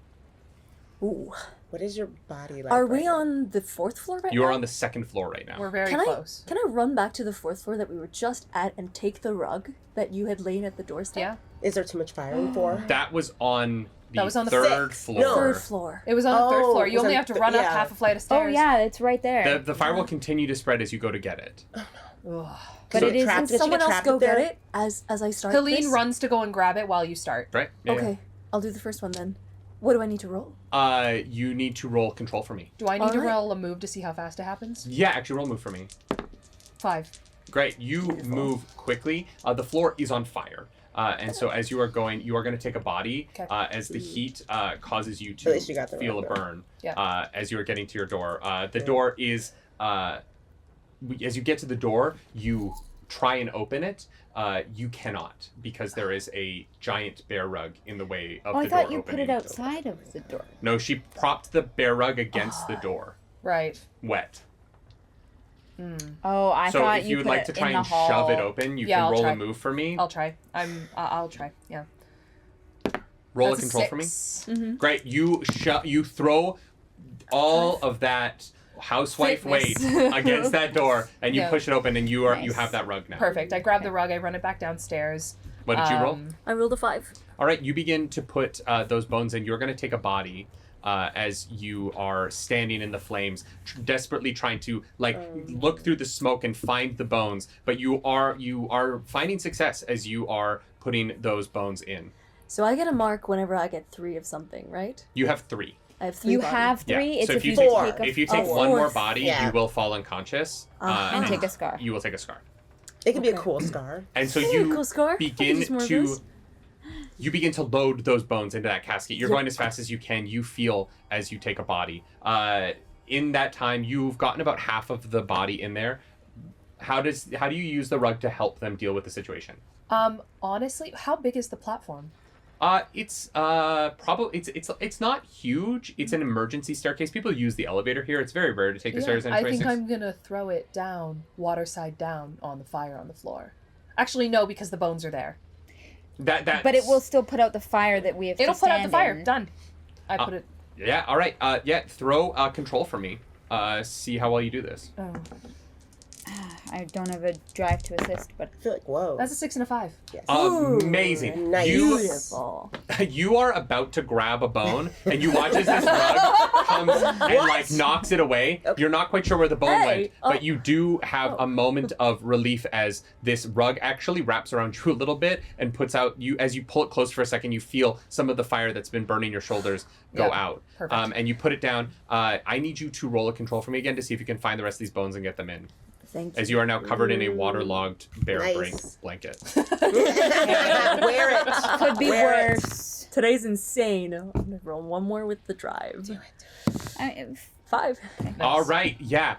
Ooh. What is your body like? Are right we now? on the 4th floor right You now? are on the second floor right now. We're very Can close. I run back to the 4th floor that we were just at and take the rug that you had laid at the doorstep? Yeah. Is there too much firing for? That was on the, That was on the third sixth. floor. No. 3rd floor. It was on the 3rd Oh, floor. it You was only on have to the- run up yeah. half a flight of stairs. Oh yeah, it's right there. The fire will continue to spread as you go to get it. Ugh. But So- it is. Trapped- Can Did she someone get else trapped go up there? get it as I start Helene this? runs to go and grab it while you start. Right? Yeah, Okay, I'll do the first one then. What do I need to roll? yeah. You need to roll control for me. Do I need to Alright. roll a move to see how fast it happens? Yeah, actually roll move for me. 5. Great. You move quickly. The floor is on fire. And so as you are going, you are going to take a body 'Kay. as the heat causes you At least you to got the feel a right one. burn Yeah. as you are getting to your door. The door is, as you get to the door, you try and open it. You cannot because there is a giant bear rug in the way of Oh, the I door thought you put opening. it outside of the door. No, she propped the bear rug against the door, Right. wet. Oh, I So thought if you you would put like it to try in the and hall. shove it open, you Yeah, can I'll roll try. a move for me. I'll try. I'll try. Yeah. Roll That's a control for me. 6. Great. You throw all of that housewife weight Fitness. against that door, and you Yeah. push it open, and you Nice. have that rug now. Perfect. I grab the rug. I run it back downstairs. What did you roll? I rolled a 5. All right. You begin to put those bones in. You're going to take a body. As you are standing in the flames, desperately trying to look through the smoke and find the bones, but you are finding success as you are putting those bones in. So I get a mark whenever I get 3 of something, right? You have 3. I have 3 You bodies. have 3. Yeah. It's So if you take- take a If you take Oh, one more fourth. body, Yeah. you will fall unconscious and take a scar. You will take a scar. It could be a Okay. cool scar. And so Hey, you cool scar. I can begin use more of to those. load those bones into that casket. You're Yep. going as fast as you can. You feel as you take a body. In that time, you've gotten about half of the body in there. How do you use the rug to help them deal with the situation? Honestly, how big is the platform? It's probably it's not huge. It's an emergency staircase. People use the elevator here. It's very rare to take the stairs in I think 26. I'm gonna throw it down, water side down, on the fire on the floor. Actually, no, because the bones are there. That's, But it will still put out the fire that we have It'll to put out stand the fire. in. Done. I put it. Yeah. All right. Throw control for me. see how well you do this. Oh, I don't have a drive to assist, but I feel like, whoa. that's a 6 and a 5. Yes. Amazing. Nice. Beautiful. You are about to grab a bone, and you watch as this rug comes and like knocks it away. Okay. You're not quite sure where the bone Hey, went, but you do have a moment of relief as this rug actually wraps around you a little bit and puts out you. As you pull it close for a second, you feel some of the fire that's been burning your shoulders go Yep. out. Perfect. And you put it down. I need you to roll a control for me again to see if you can find the rest of these bones and get them in. Thank you. As you are now covered in a waterlogged bear Nice. break blanket. Wear it. could be Wear it. worse. Today's insane. I'm gonna roll one more with the drive. Do it. 5. All right, yeah.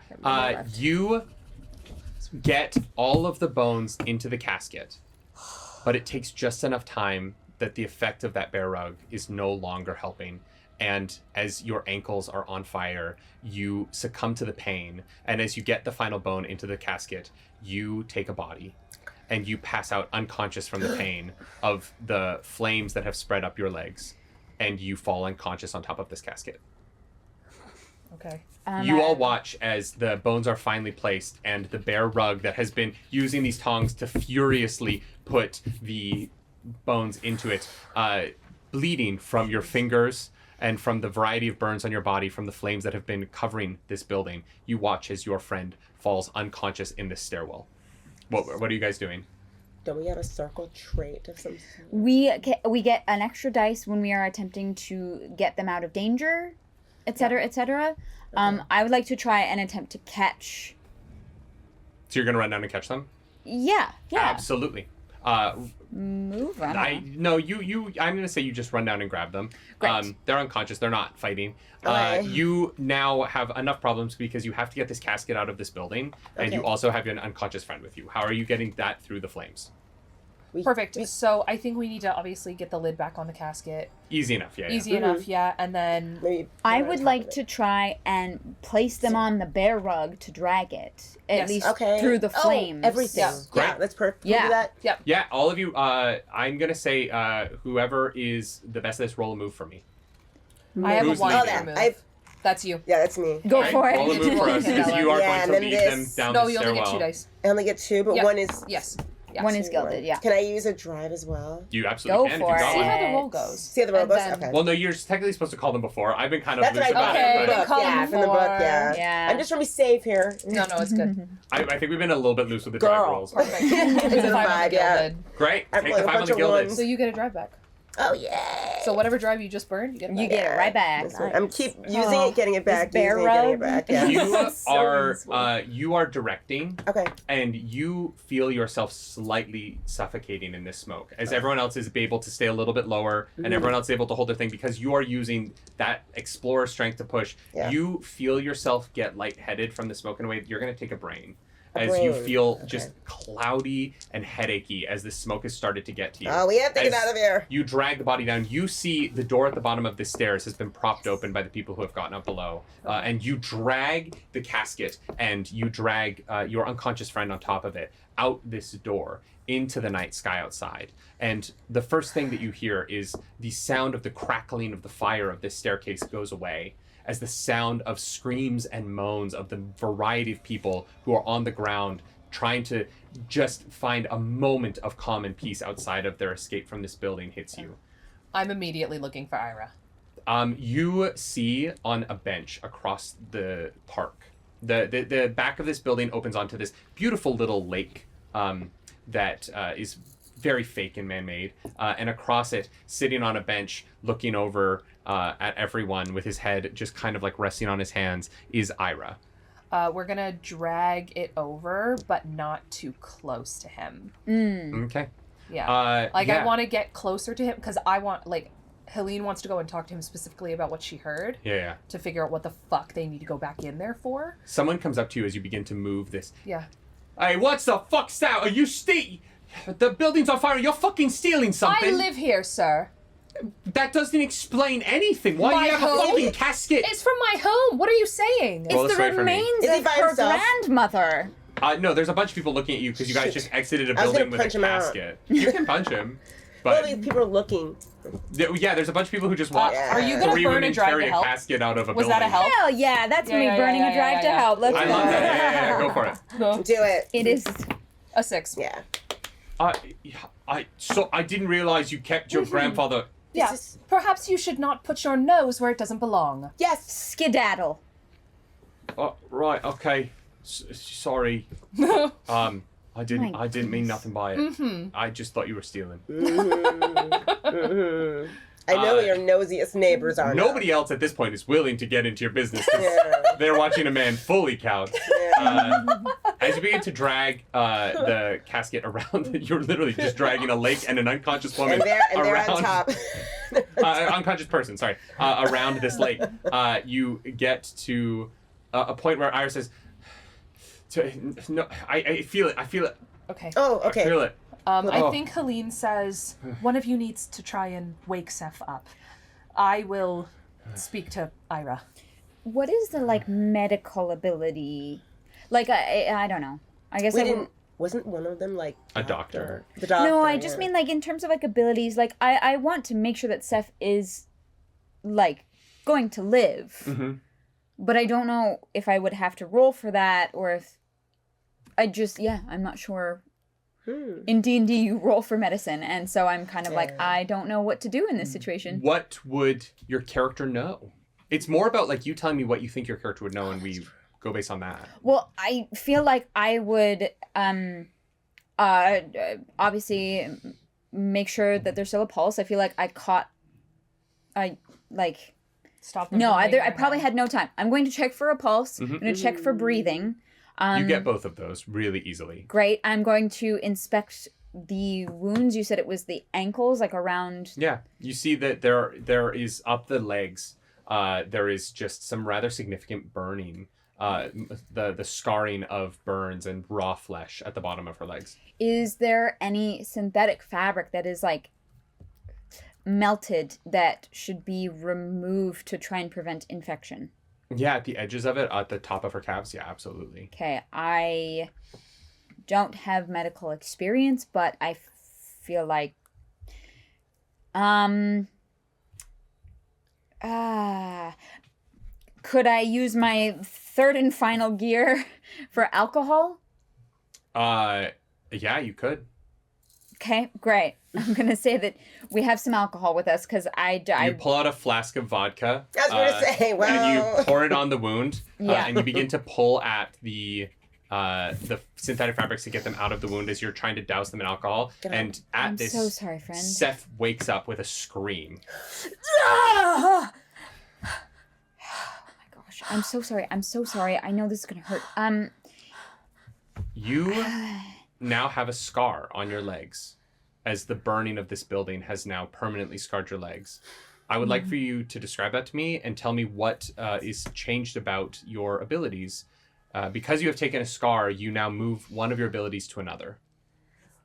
You get all of the bones into the casket, but it takes just enough time that the effect of that bear rug is no longer helping. And as your ankles are on fire, you succumb to the pain. And as you get the final bone into the casket, you take a body and you pass out unconscious from the pain of the flames that have spread up your legs. And you fall unconscious on top of this casket. Okay. You all watch as the bones are finally placed and the bear rug that has been using these tongs to furiously put the bones into it, bleeding from your fingers and from the variety of burns on your body from the flames that have been covering this building. You watch as your friend falls unconscious in this stairwell. What are you guys doing? Don't we have a circle trait of some sort? We get an extra dice when we are attempting to get them out of danger, etc., etc. I would like to try and attempt to catch. So you're going to run down and catch them? Yeah. Absolutely. Move on. I'm going to say you just run down and grab them. Great. They're unconscious. They're not fighting. Okay. You now have enough problems because you have to get this casket out of this building, and you Okay. also have an unconscious friend with you. How are you getting that through the flames? Perfect. So I think we need to obviously get the lid back on the casket. Easy enough, yeah. Easy enough, yeah. And then Maybe I put it would on like top of to try and place them on the bear rug to drag it, at Yes. least it. Okay. through the Oh, flames. everything. Yeah. Great. Yeah, that's perfect. Yeah. We'll do that. Yeah, all of you, I'm going to say whoever is the best at this, roll a move for me. I have a Who's one leading? Oh, to that. move. That's you. Yeah, that's me. Go Right? for it. Roll a move for us, because Candela. you are Yeah, going and to then lead them this- down No, the you only stairwell. get 2 dice. I only get 2, but Yeah. one is... Yes. Yeah. One is gilded, yeah. Can I use a drive as well? You absolutely Go can for if you got See one. how the it. roll goes. See how the roll And goes? then- Okay. Well, no, you're technically supposed to call them before. I've been kind of That's loose what about Okay, it, from the but book. call Yeah, them from the book, before. yeah. Yeah. I'm just trying to be safe here. No, it's good. I think we've been a little bit loose with the drive Girl. rolls. Perfect. It's It's a a 5 on the five, yeah. gilded. Great. I'm Take like the a 5 on bunch the of gilded. ones. So you get a drive back. Oh, yeah. So whatever drive you just burned, you get it You back. get it right back. This one. I'm keep using Oh, it, getting it back, this bear using it, getting it rug. back. Yeah. You That's so are useful. you are directing, Okay. and you feel yourself slightly suffocating in this smoke, as everyone else is able to stay a little bit lower, and everyone else is able to hold their thing because you are using that explorer strength to push. Yeah. You feel yourself get lightheaded from the smoke in a way. You're going to take a brain. A As you brain. feel Okay. just cloudy and headachy as the smoke has started to get to you. Oh, we have to get As out of here. You drag the body down. You see the door at the bottom of the stairs has been propped open by the people who have gotten up below. And you drag the casket and you drag your unconscious friend on top of it out this door into the night sky outside. And the first thing that you hear is the sound of the crackling of the fire of this staircase goes away, as the sound of screams and moans of the variety of people who are on the ground trying to just find a moment of calm and peace outside of their escape from this building hits you. I'm immediately looking for Ira. You see on a bench across the park, the back of this building opens onto this beautiful little lake that is very fake and man-made, and across it, sitting on a bench, looking over at everyone with his head just kind of like resting on his hands, is Ira. We're gonna drag it over, but not too close to him. Okay. Yeah. I yeah. want to get closer to him because I want, Helene wants to go and talk to him specifically about what she heard Yeah. to figure out what the fuck they need to go back in there for. Someone comes up to you as you begin to move this. Yeah. Hey, what's the fuck's that? Are you the building's on fire. You're fucking stealing something. I live here, sir. That doesn't explain anything. Why do My you have a home? fucking casket? It's from my home. What are you saying? Roll It's this the way for me. remains Is he of by her himself? grandmother. No, there's a bunch of people looking at you because you guys just exited a I was building gonna with a punch him out. casket. You can punch him. But Well, people are looking. yeah, there's a bunch of people who just watched Yeah. Are you gonna three burn women and drive carry to a help? casket out of a Was building. that a help? Hell yeah, that's Yeah, me yeah, burning yeah, a drive yeah, to yeah. help. Let's I go. love that. Yeah, go for it. No. Do it. It is. A 6. Yeah. I didn't realize you kept your grandfather. Yeah. This is- Perhaps you should not put your nose where it doesn't belong. Yes. Skedaddle. Right. Okay. Sorry. I didn't mean nothing by it. I just thought you were stealing. I know your nosiest neighbors are. Nobody else at this point is willing to get into your business. 'Cause Yeah. they're watching a man fully cowed. Yeah. As you begin to drag the casket around, you're literally just dragging a lake and an unconscious woman and they're around. on top. Unconscious person, sorry, around this lake. You get to a point where Iris says, "No, I feel it. I feel it. Okay. Oh, I okay. feel it." I think Helene says one of you needs to try and wake Seth up. I will speak to Ira. What is the medical ability? I don't know. I guess We didn't. Wasn't one of them like A doctor. The doctor. No, I just mean in terms of abilities. I want to make sure that Seth is going to live, Mm-hmm. but I don't know if I would have to roll for that or if I'm not sure. In D&D, you roll for medicine, and so I'm kind of I don't know what to do in this situation. What would your character know? It's more about you telling me what you think your character would know, and we go based on that. Well, I feel like I would obviously make sure that there's still a pulse. I feel like Stop them. No, from I laying their probably head. had no time. I'm going to check for a pulse. I'm going to check for breathing. You get both of those really easily. Great. I'm going to inspect the wounds. You said it was the ankles, around. Yeah, you see that there is up the legs. There is just some rather significant burning. The scarring of burns and raw flesh at the bottom of her legs. Is there any synthetic fabric that is melted that should be removed to try and prevent infection? Yeah, at the edges of it, at the top of her calves. Yeah, absolutely. Okay, I don't have medical experience, but I feel like could I use my third and final gear for alcohol? Yeah, you could. Okay, great. I'm gonna say that we have some alcohol with us because You pull out a flask of vodka. I was gonna say, wow. And you pour it on the wound. Yeah. And you begin to pull at the synthetic fabrics to get them out of the wound as you're trying to douse them in alcohol. Get And at I'm this, so sorry, friend. Seth wakes up with a scream. Oh my gosh, I'm so sorry. I'm so sorry. I know this is gonna hurt. You now have a scar on your legs as the burning of this building has now permanently scarred your legs. I would like for you to describe that to me and tell me what is changed about your abilities. Because you have taken a scar, you now move one of your abilities to another.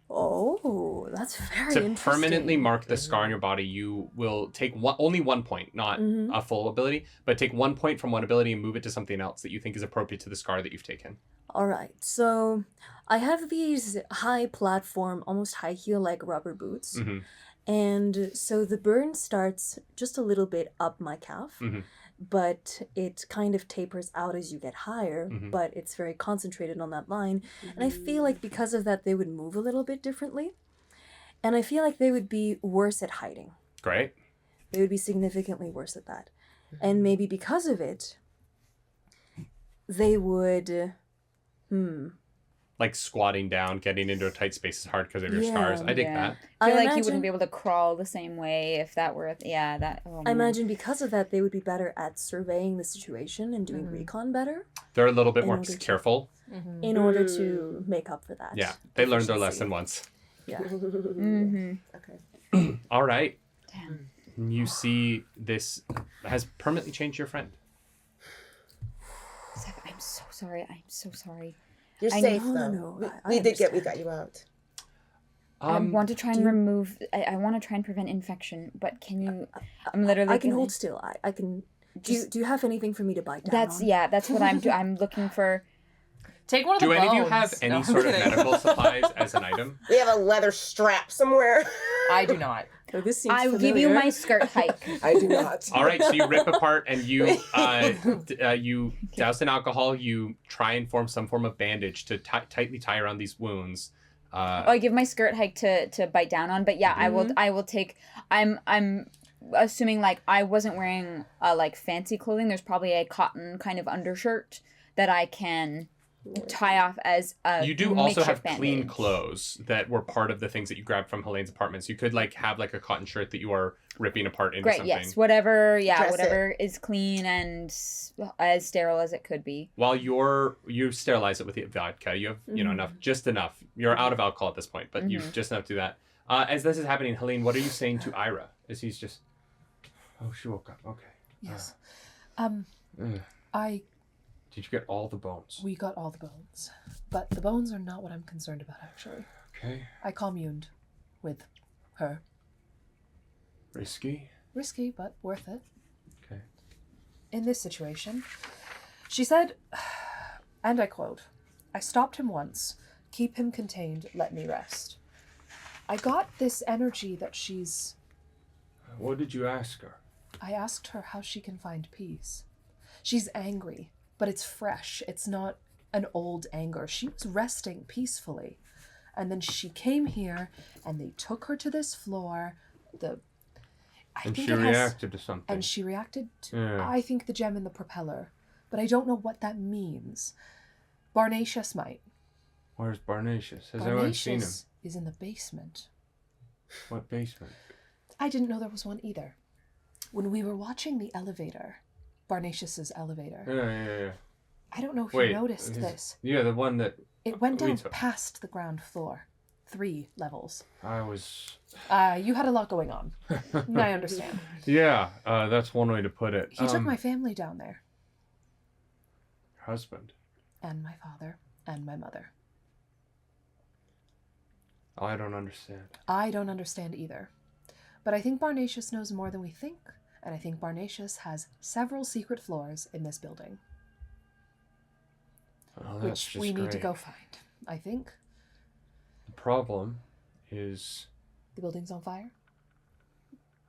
Oh, that's very To interesting. permanently mark the scar on your body, you will take only 1 point, not a full ability, but take 1 point from one ability and move it to something else that you think is appropriate to the scar that you've taken. All right, so I have these high platform, almost high heel like rubber boots. Mm-hmm. And so the burn starts just a little bit up my calf, Mhm. but it kind of tapers out as you get higher, Mhm. but it's very concentrated on that line. And I feel like because of that, they would move a little bit differently. And I feel like they would be worse at hiding. Great. They would be significantly worse at that. And maybe because of it, they would... Like squatting down, getting into a tight space is hard because of your Yeah. scars. I dig Yeah. that. I feel I like you imagine- wouldn't be able to crawl the same way if that were that. Oh, I man. imagine because of that, they would be better at surveying the situation and doing recon better They're a little bit In more order to- careful. in order to make up for that. Yeah, they learned their deficiency. lesson once. Yeah. Okay. All right. Damn. You see this has permanently changed your friend. Seth, I'm so sorry. I'm so sorry. You're I safe know. though. No, I We got understand. you out. I want to try and do you- remove. I want to try and prevent infection, but can you? I'm literally. I can gonna- hold still. I can. Do you have anything for me to bite down That's on? That's what I'm. I'm looking for. Take one of the Do bones. any of you have No, any I'm sort of kidding. medical supplies as an item? We have a leather strap somewhere. I do not. Oh, this seems I will give you familiar. my skirt hike. I do not. All right, so you rip apart and you you douse in alcohol. You try and form some form of bandage to tightly tie around these wounds. I give my skirt hike to bite down on, but yeah, I will take. I'm assuming like I wasn't wearing like fancy clothing. There's probably a cotton kind of undershirt that I can tie off as a You do also have makeshift clean bandage. clothes that were part of the things that you grabbed from Helene's apartments. You could like have like a cotton shirt that you are ripping apart into Great, something. yes, whatever, Dress whatever is clean and as sterile as it could be. While you sterilize it with the vodka, you have just enough. You're out of alcohol at this point, but you just enough to do that. As this is happening, Helene, what are you saying to Ira? As he's just, oh, she woke up. Okay. Yes. Ugh. Did you get all the bones? We got all the bones, but the bones are not what I'm concerned about. Actually, Okay. I communed with her. Risky. Risky, but worth it. Okay. In this situation, she said, and I quote, "I stopped him once. Keep him contained. Let me rest." I got this energy that she's. What did you ask her? I asked her how she can find peace. She's angry, but it's fresh. It's not an old anger. She was resting peacefully. And then she came here and they took her to this floor. And she reacted to something. And she reacted to, Yeah. I think, the gem in the propeller. But I don't know what that means. Barnatius might. Where's Barnatius? Has anyone seen him? Barnatius is in the basement. What basement? I didn't know there was one either. When we were watching the elevator, Barnatius's elevator, Yeah. I don't know if Wait, you noticed this. Yeah, the one that It went we down took. past the ground floor. 3 levels. I was. You had a lot going on. I understand. Yeah, that's one way to put it. He took my family down there. Husband. And my father. And my mother. I don't understand. I don't understand either. But I think Barnatius knows more than we think. And I think Barnatius has several secret floors in this building. Oh, that's Which just we need to great. go find. I think. The problem is, The building's on fire?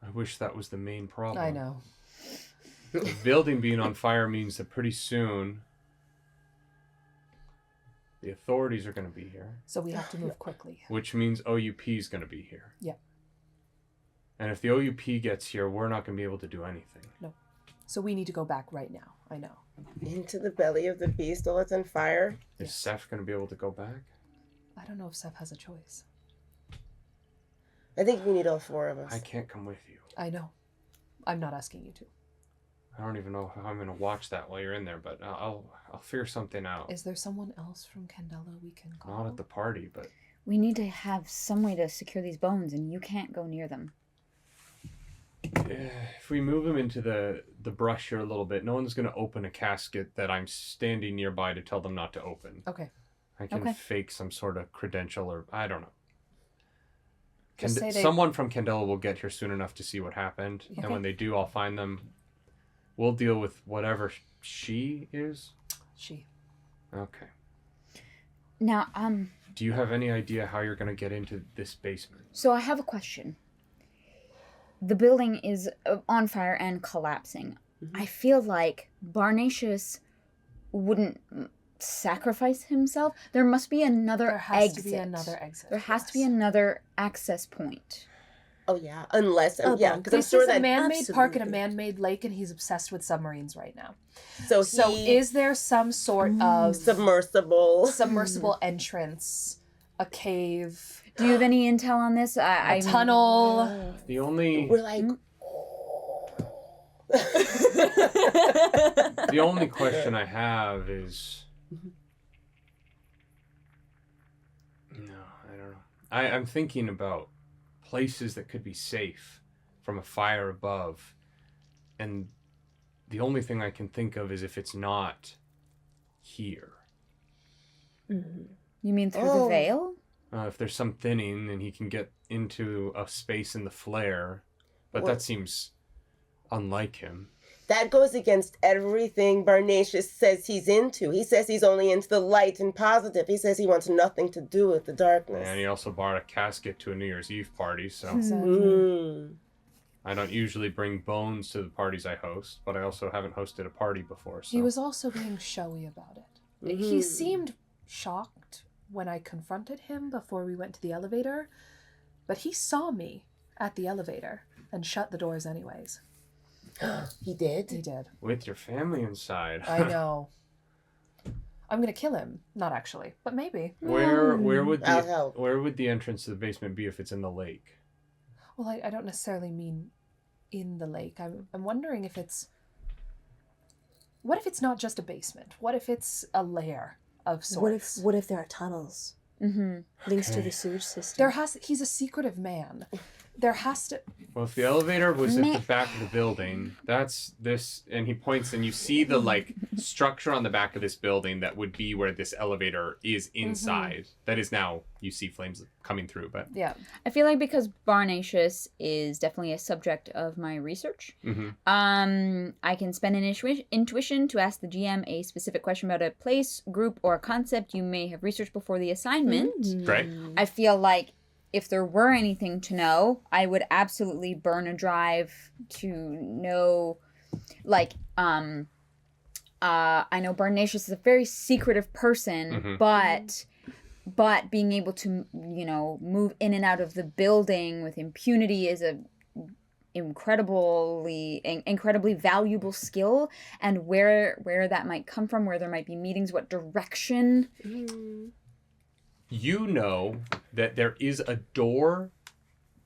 I wish that was the main problem. I know. The building being on fire means that pretty soon the authorities are going to be here, So we have to move quickly. which means OUP is going to be here. Yeah. And if the OUP gets here, we're not going to be able to do anything. No. So we need to go back right now. I know. Into the belly of the beast while it's on fire. Is Seth going to be able to go back? I don't know if Seth has a choice. I think we need all 4 of us. I can't come with you. I know. I'm not asking you to. I don't even know how I'm going to watch that while you're in there, but I'll figure something out. Is there someone else from Candela we can call? Not at the party, but We need to have some way to secure these bones, and you can't go near them. if we move him into the brush here a little bit, no one's going to open a casket that I'm standing nearby to tell them not to open. Okay. I can Okay. fake some sort of credential, or I don't know. Just say they- Someone from Candela will get here soon enough to see what happened, Okay. and when they do, I'll find them. We'll deal with whatever she is. She. Okay. Now, Do you have any idea how you're going to get into this basement? so I have a question. The building is on fire and collapsing. I feel like Barnatius wouldn't sacrifice himself. There must be another There has exit. to be another exit. There has to be yes. another access point. Oh yeah, unless Oh, yeah, because I'm This sure is a that man-made park and a absolutely. man-made lake, and he's obsessed with submarines right now. so So he is there some sort of submersible. submersible entrance, a cave, Do you have any intel on this? a tunnel? The only We're like, the only question I have is, no, I don't know. I'm thinking about places that could be safe from a fire above, and the only thing I can think of is if it's not here. You mean through the Oh. veil? If there's some thinning and he can get into a space in the flare, but Well- that seems unlike him. That goes against everything Barnatius says he's into. He says he's only into the light and positive. He says he wants nothing to do with the darkness. And he also brought a casket to a New Year's Eve party, so Mm. I don't usually bring bones to the parties I host, but I also haven't hosted a party before, so... He was also being showy about it. He seemed shocked when I confronted him before we went to the elevator, but he saw me at the elevator and shut the doors anyways. He did? He did. With your family inside. I know. I'm gonna kill him. Not actually, but maybe. Where I'll help. would the entrance to the basement be if it's in the lake? Well, I don't necessarily mean in the lake. I'm wondering if it's... What if it's not just a basement? What if it's a lair of sorts? What if there are tunnels? Links to the sewage system. He's a secretive man. There has to... Well, if the elevator was at the back of the building, that's this, and he points, and you see the, like, structure on the back of this building that would be where this elevator is inside. That is now, you see flames coming through, but... Yeah. I feel like because Barnatius is definitely a subject of my research, I can spend an intuition to ask the GM a specific question about a place, group, or concept you may have researched before the assignment. Great. I feel like if there were anything to know, I would absolutely burn a drive to know, like, I know Barnatius is a very secretive person, but being able to, you know, move in and out of the building with impunity is a incredibly valuable skill, and where that might come from, where there might be meetings, what direction. You know that there is a door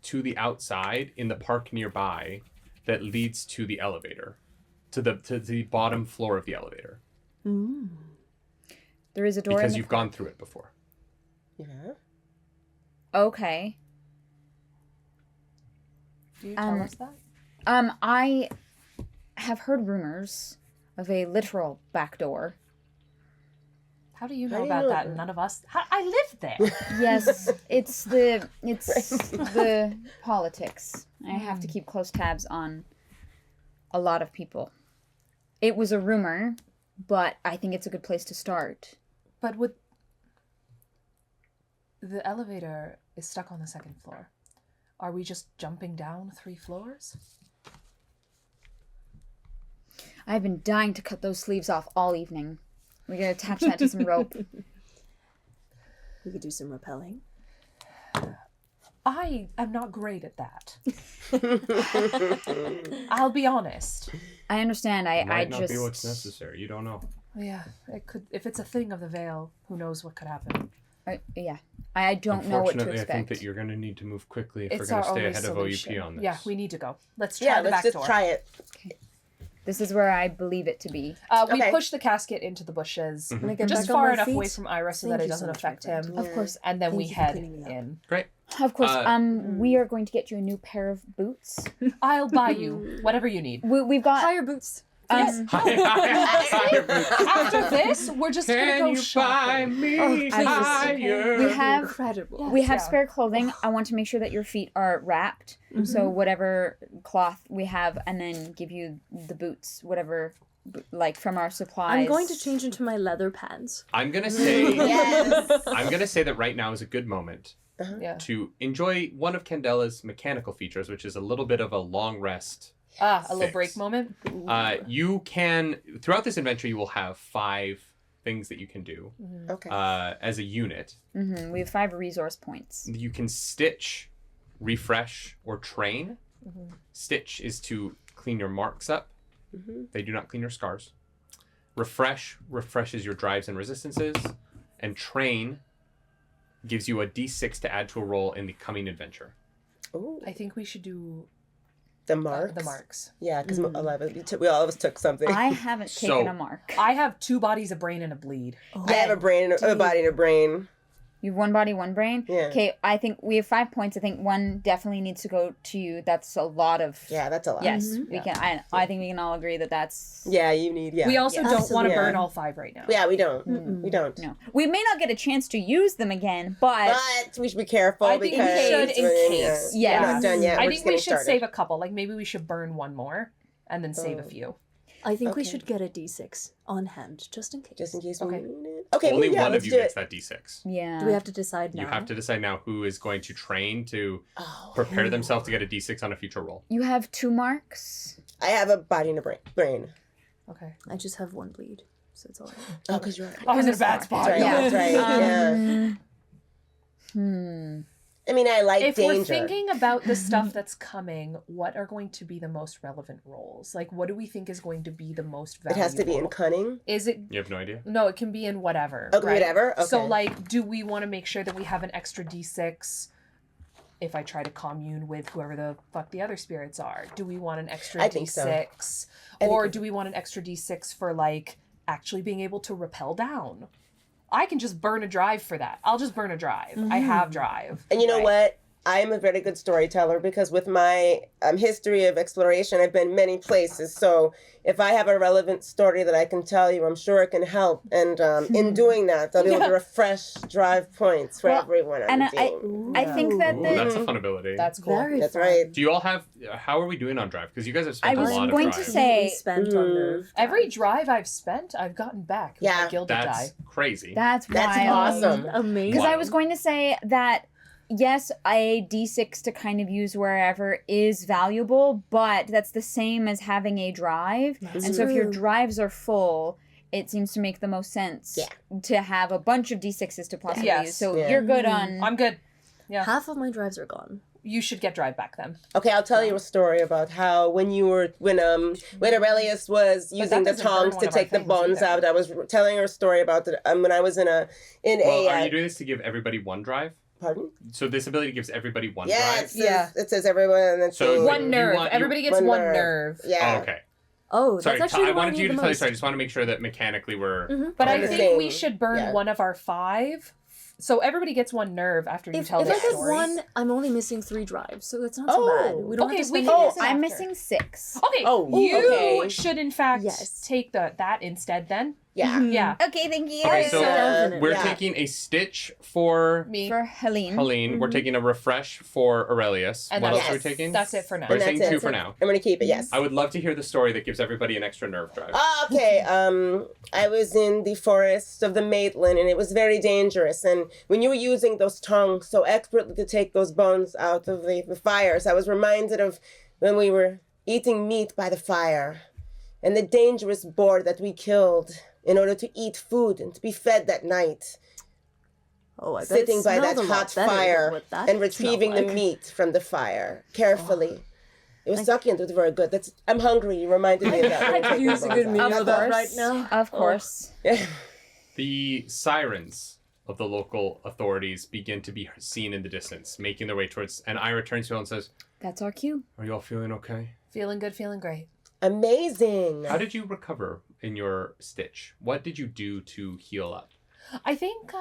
to the outside in the park nearby that leads to the elevator, to the bottom floor of the elevator. There is a door Because in the you've gone through it before. Yeah. Okay. Do you tell us that? I have heard rumors of a literal back door. How do you How know do you about know that? that? None of us... I lived there. Yes, it's the politics. I have to keep close tabs on a lot of people. It was a rumor, but I think it's a good place to start. But would... The elevator is stuck on the second floor. Are we just jumping down 3 floors? I've been dying to cut those sleeves off all evening. We're going to attach that to some rope. We could do some rappelling. I am not great at that. I'll be honest. I understand. I Might not just... be what's necessary. You don't know. Yeah, it could. If it's a thing of the veil, who knows what could happen? Yeah. I don't know what to Unfortunately, expect. I think that you're going to need to move quickly if It's we're going our to stay only ahead solution. of OUP on this. Yeah, we need to go. Let's try Yeah, the let's back just door. try it. This is where I believe it to be. We Okay. push the casket into the bushes, Mm-hmm. When I get just back on far my enough feet, away from Iris so that thank it you doesn't so much, affect my friend. him. Of course. And then Thank we you for head cleaning me up. in. Great. Of course. We are going to get you a new pair of boots. I'll buy you whatever you need. We've got... Higher boots. After this, we're just gonna Can go you buy shopping. me please. higher? We have... Incredible. We have Yeah. spare clothing. I want to make sure that your feet are wrapped. So whatever cloth we have, and then give you the boots, whatever, like from our supplies. I'm going to change into my leather pants. I'm going to say... Yes. I'm going to say that right now is a good moment Yeah. to enjoy one of Candela's mechanical features, which is a little bit of a long rest. A little Fix. break moment. You can, throughout this adventure, you will have 5 things that you can do Okay. as a unit. We have 5 resource points. You can stitch, refresh, or train. Stitch is to clean your marks up. They do not clean your scars. Refresh refreshes your drives and resistances. And train gives you a d6 to add to a roll in the coming adventure. Ooh, I think we should do the marks. the marks. Yeah, because 11. We all of us took something. I haven't taken So- a mark. I have 2 bodies, a brain, and a bleed. I have a brain, a body, and a brain. You have 1 body, 1 brain? Yeah. Okay, I think we have 5 points. I think 1 definitely needs to go to you. That's a lot of... Yeah, that's a lot. Yes, we can. I think we can all agree that that's... Yeah, you need. Yeah. We also don't want to Absolutely. burn all 5 right now. Yeah, we don't. We don't. No. We may not get a chance to use them again, but... But we should be careful I think we because should in we're- case. Yeah. We're not done yet. I We're think just we getting should started. save a couple. Like maybe we should burn 1 more and then save a few. I think we Okay. should get a d6 on hand, just in case. Just in case Okay. we need it. Okay, Only well, yeah, one of let's you do gets it. that d6. Yeah. Do we have to decide now? You have to decide now who is going to train to Oh. prepare themselves to get a d6 on a future roll. You have 2 marks. I have a body and a brain. Okay. I just have 1 bleed, so it's all right. Oh, because you're I was in a bad spot. That's right. Yeah. That's right. Yeah. I mean, I like If danger. we're thinking about the stuff that's coming, what are going to be the most relevant roles? Like, what do we think is going to be the most It valuable? has to be in cunning. Is it? You have no idea? No, it can be in whatever. Okay, right? whatever. Okay. So, like, do we want to make sure that we have an extra d6 if I try to commune with whoever the fuck the other spirits are? Do we want an extra I think so. d6? I think Or it- do we want an extra d6 for, like, actually being able to rappel down? I can just burn a drive for that. I'll just burn a drive. I have drive. And you know right? what? I'm a very good storyteller because with my history of exploration, I've been many places. So if I have a relevant story that I can tell you, I'm sure it can help. And in doing that, I'll be able to refresh drive points for Well, everyone on and the team. I think that Ooh, the that's a fun ability. That's cool. Very That's fun. right. Do you all have... How are we doing on drive? Because you guys have spent I a was lot going of to drive. say- We spent on nerve. Every drive I've spent, I've gotten back. With Yeah. my gilded That's die. crazy. that's That's wild. awesome. Amazing. Because I was going to say that yes, a d6 to kind of use wherever is valuable, but that's the same as having a drive. That's and so if your true. drives are full, it seems to make the most sense to have a bunch of d6s to possibly Yes. use. So Yeah. you're good on. I'm good. Yeah. Half of my drives are gone. You should get drive back then. Okay, I'll tell you a story about how when Aurelius was using the doesn't burn tongs one to of our take the things bones either. out. I was telling her a story about when I was in Well, a are you doing this to give everybody one drive? pardon? So this ability gives everybody one Yeah, drive? it says everyone. And it's So saying- Like, One you nerve. want- you- Everybody gets one one nerve. nerve. Yeah. Oh, okay. Oh, Sorry, that's actually I the one wanted you need to the tell you. most. Sorry, I just want to make sure that mechanically we're... But I the think same. we should burn Yeah. one of our 5. So everybody gets one nerve after you If tell I the get story. 1, I'm only missing 3 drives, so that's not so Oh. bad. We don't Okay, have to we spend can it. use it I'm after. missing 6. Okay, Oh, you okay. should in fact Yes. take that instead then. Yeah. Yeah. Okay, thank you. Okay, so Yeah. we're Yeah. taking a stitch for Me. For Helene. Helene. We're taking a refresh for Aurelius. And what else that's- are we taking? That's it for now. We're And taking that's 2 it. for now. I'm gonna keep it. Yes. I would love to hear the story that gives everybody an extra nerve drive. Okay, I was in the forest of the Maitland, and it was very dangerous. And when you were using those tongs so expertly to take those bones out of the fires, I was reminded of when we were eating meat by the fire, and the dangerous boar that we killed in order to eat food and to be fed that night, Oh, I bet sitting it by that smelled a lot hot better than fire what that and retrieving smelled the like. meat from the fire carefully. It was succulent. It was very good. I'm hungry. You reminded me of that. I could use a good meal Of of that course. right now. Of course. The sirens of the local authorities begin to be seen in the distance, making their way towards... And Ira turns to you all and says, That's our cue. are you all feeling okay? Feeling good, feeling great. Amazing. How did you recover in your stitch? What did you do to heal up? I think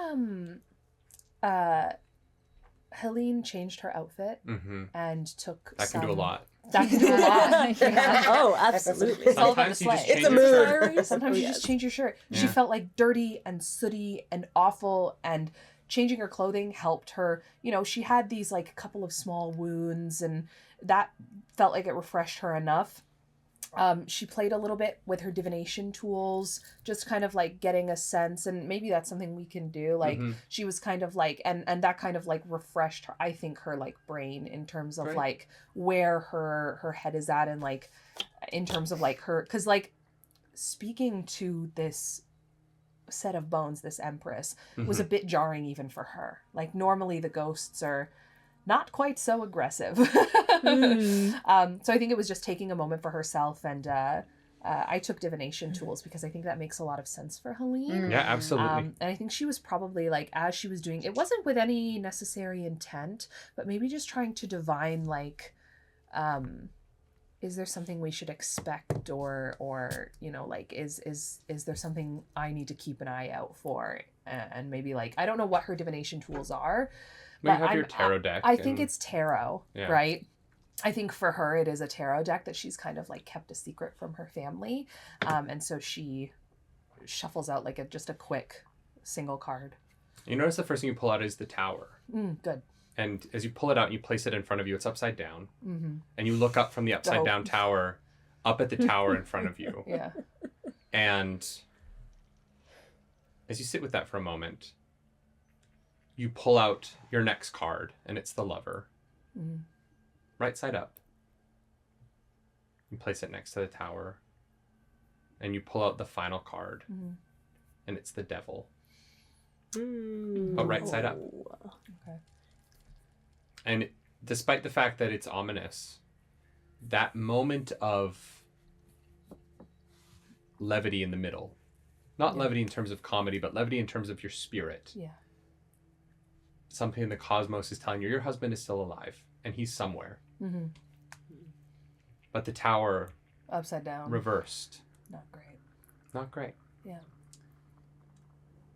Helene changed her outfit Mm-hmm. and took That can do a lot. That can do a lot. Yeah. Oh, absolutely. It's all about the Sometimes you just slay. change It's a your mood. shirt. Sometimes Oh, you yes. just change your shirt. She Yeah. felt like dirty and sooty and awful, and changing her clothing helped her. You know, she had these like couple of small wounds, and that felt like it refreshed her enough. She played a little bit with her divination tools, just kind of like getting a sense, and maybe that's something we can do. Like Mhm. she was kind of like, and that kind of like refreshed her, I think, her like brain in terms of Great. like where her head is at, and like in terms of like her, because like speaking to this set of bones, this empress, was a bit jarring even for her. Like normally the ghosts are not quite so aggressive. So I think it was just taking a moment for herself, and I took divination tools because I think that makes a lot of sense for Helene. Yeah, absolutely. And I think she was probably like, as she was doing, it wasn't with any necessary intent, but maybe just trying to divine like, is there something we should expect, or you know, like is there something I need to keep an eye out for, and maybe like I don't know what her divination tools are. We have but your tarot deck. I think and- it's tarot, Yeah. right? I think for her it is a tarot deck that she's kind of like kept a secret from her family, and so she shuffles out like just a quick single card. You notice the first thing you pull out is the tower. Good. And as you pull it out and you place it in front of you, it's upside down. Mm-hmm. And you look up from the upside Oh. down tower. up at the tower in front of you. Yeah. And as you sit with that for a moment, you pull out your next card, and it's the Lover. Mm. Right side up. You place it next to the tower, and you pull out the final card, and it's the Devil. But right side up. Okay. And despite the fact that it's ominous, that moment of levity in the middle, not levity in terms of comedy, but levity in terms of your spirit. Yeah. Something in the cosmos is telling you your husband is still alive and he's somewhere. Mm-hmm. But the tower Upside down. reversed. Not great. Not great. Yeah.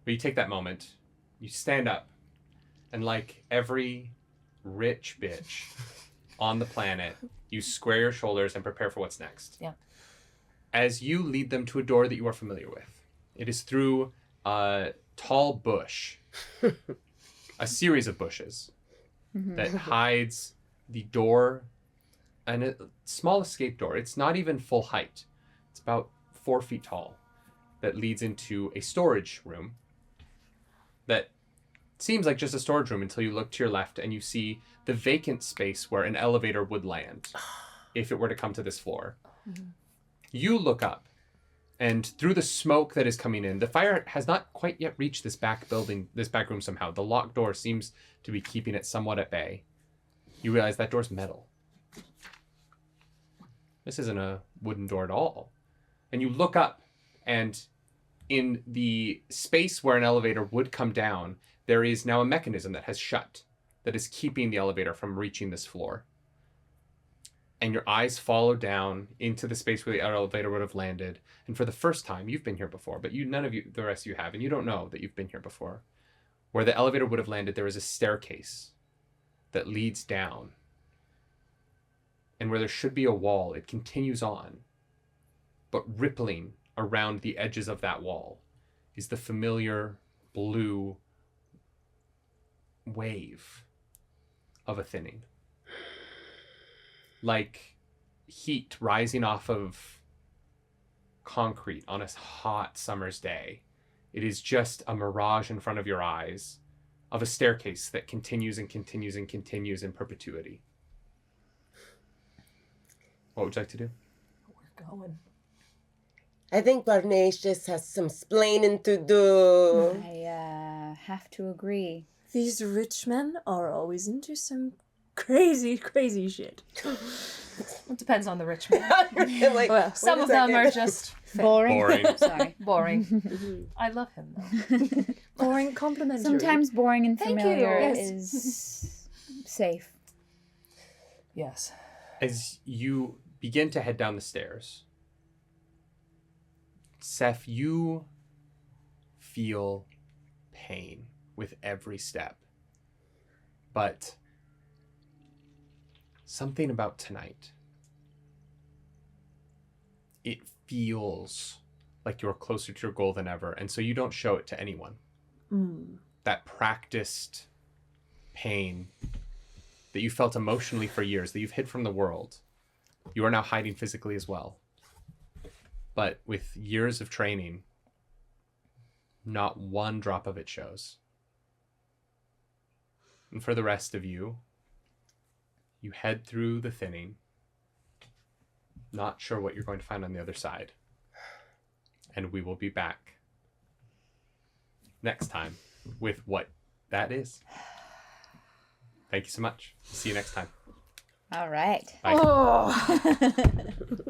But you take that moment, you stand up, and like every rich bitch on the planet, you square your shoulders and prepare for what's next. Yeah. As you lead them to a door that you are familiar with. It is through a tall bush, a series of bushes that hides the door, and a small escape door. It's not even full height. It's about 4 feet tall, that leads into a storage room that seems like just a storage room until you look to your left and you see the vacant space where an elevator would land if it were to come to this floor. You look up, and through the smoke that is coming in, the fire has not quite yet reached this back building, this back room somehow. The locked door seems to be keeping it somewhat at bay. You realize that door's metal. This isn't a wooden door at all. And you look up, and in the space where an elevator would come down, there is now a mechanism that has shut, that is keeping the elevator from reaching this floor. And your eyes follow down into the space where the elevator would have landed. And for the first time, you've been here before, but none of you, the rest of you have, and you don't know that you've been here before. Where the elevator would have landed, there is a staircase that leads down. And where there should be a wall, it continues on. But rippling around the edges of that wall is the familiar blue wave of a thinning. Like heat rising off of concrete on a hot summer's day. It is just a mirage in front of your eyes of a staircase that continues and continues and continues in perpetuity. What would you like to do? We're going. I think Barnatius has some splaining to do. I have to agree. These rich men are always into some crazy, crazy shit. It depends on the rich man. Like, Well, Some wait of a them are second. just Boring. Boring. Sorry. boring. I love him though. boring complimentary. Sometimes boring and Thank you. familiar Yes. is safe. Yes. As you begin to head down the stairs, Seth, you feel pain with every step. But something about tonight, it feels like you're closer to your goal than ever, and so you don't show it to anyone. That practiced pain that you felt emotionally for years, that you've hid from the world, you are now hiding physically as well. But with years of training, not one drop of it shows. And for the rest of you, you head through the thinning, not sure what you're going to find on the other side. And we will be back next time with what that is. Thank you so much. See you next time. All right. Bye. Oh.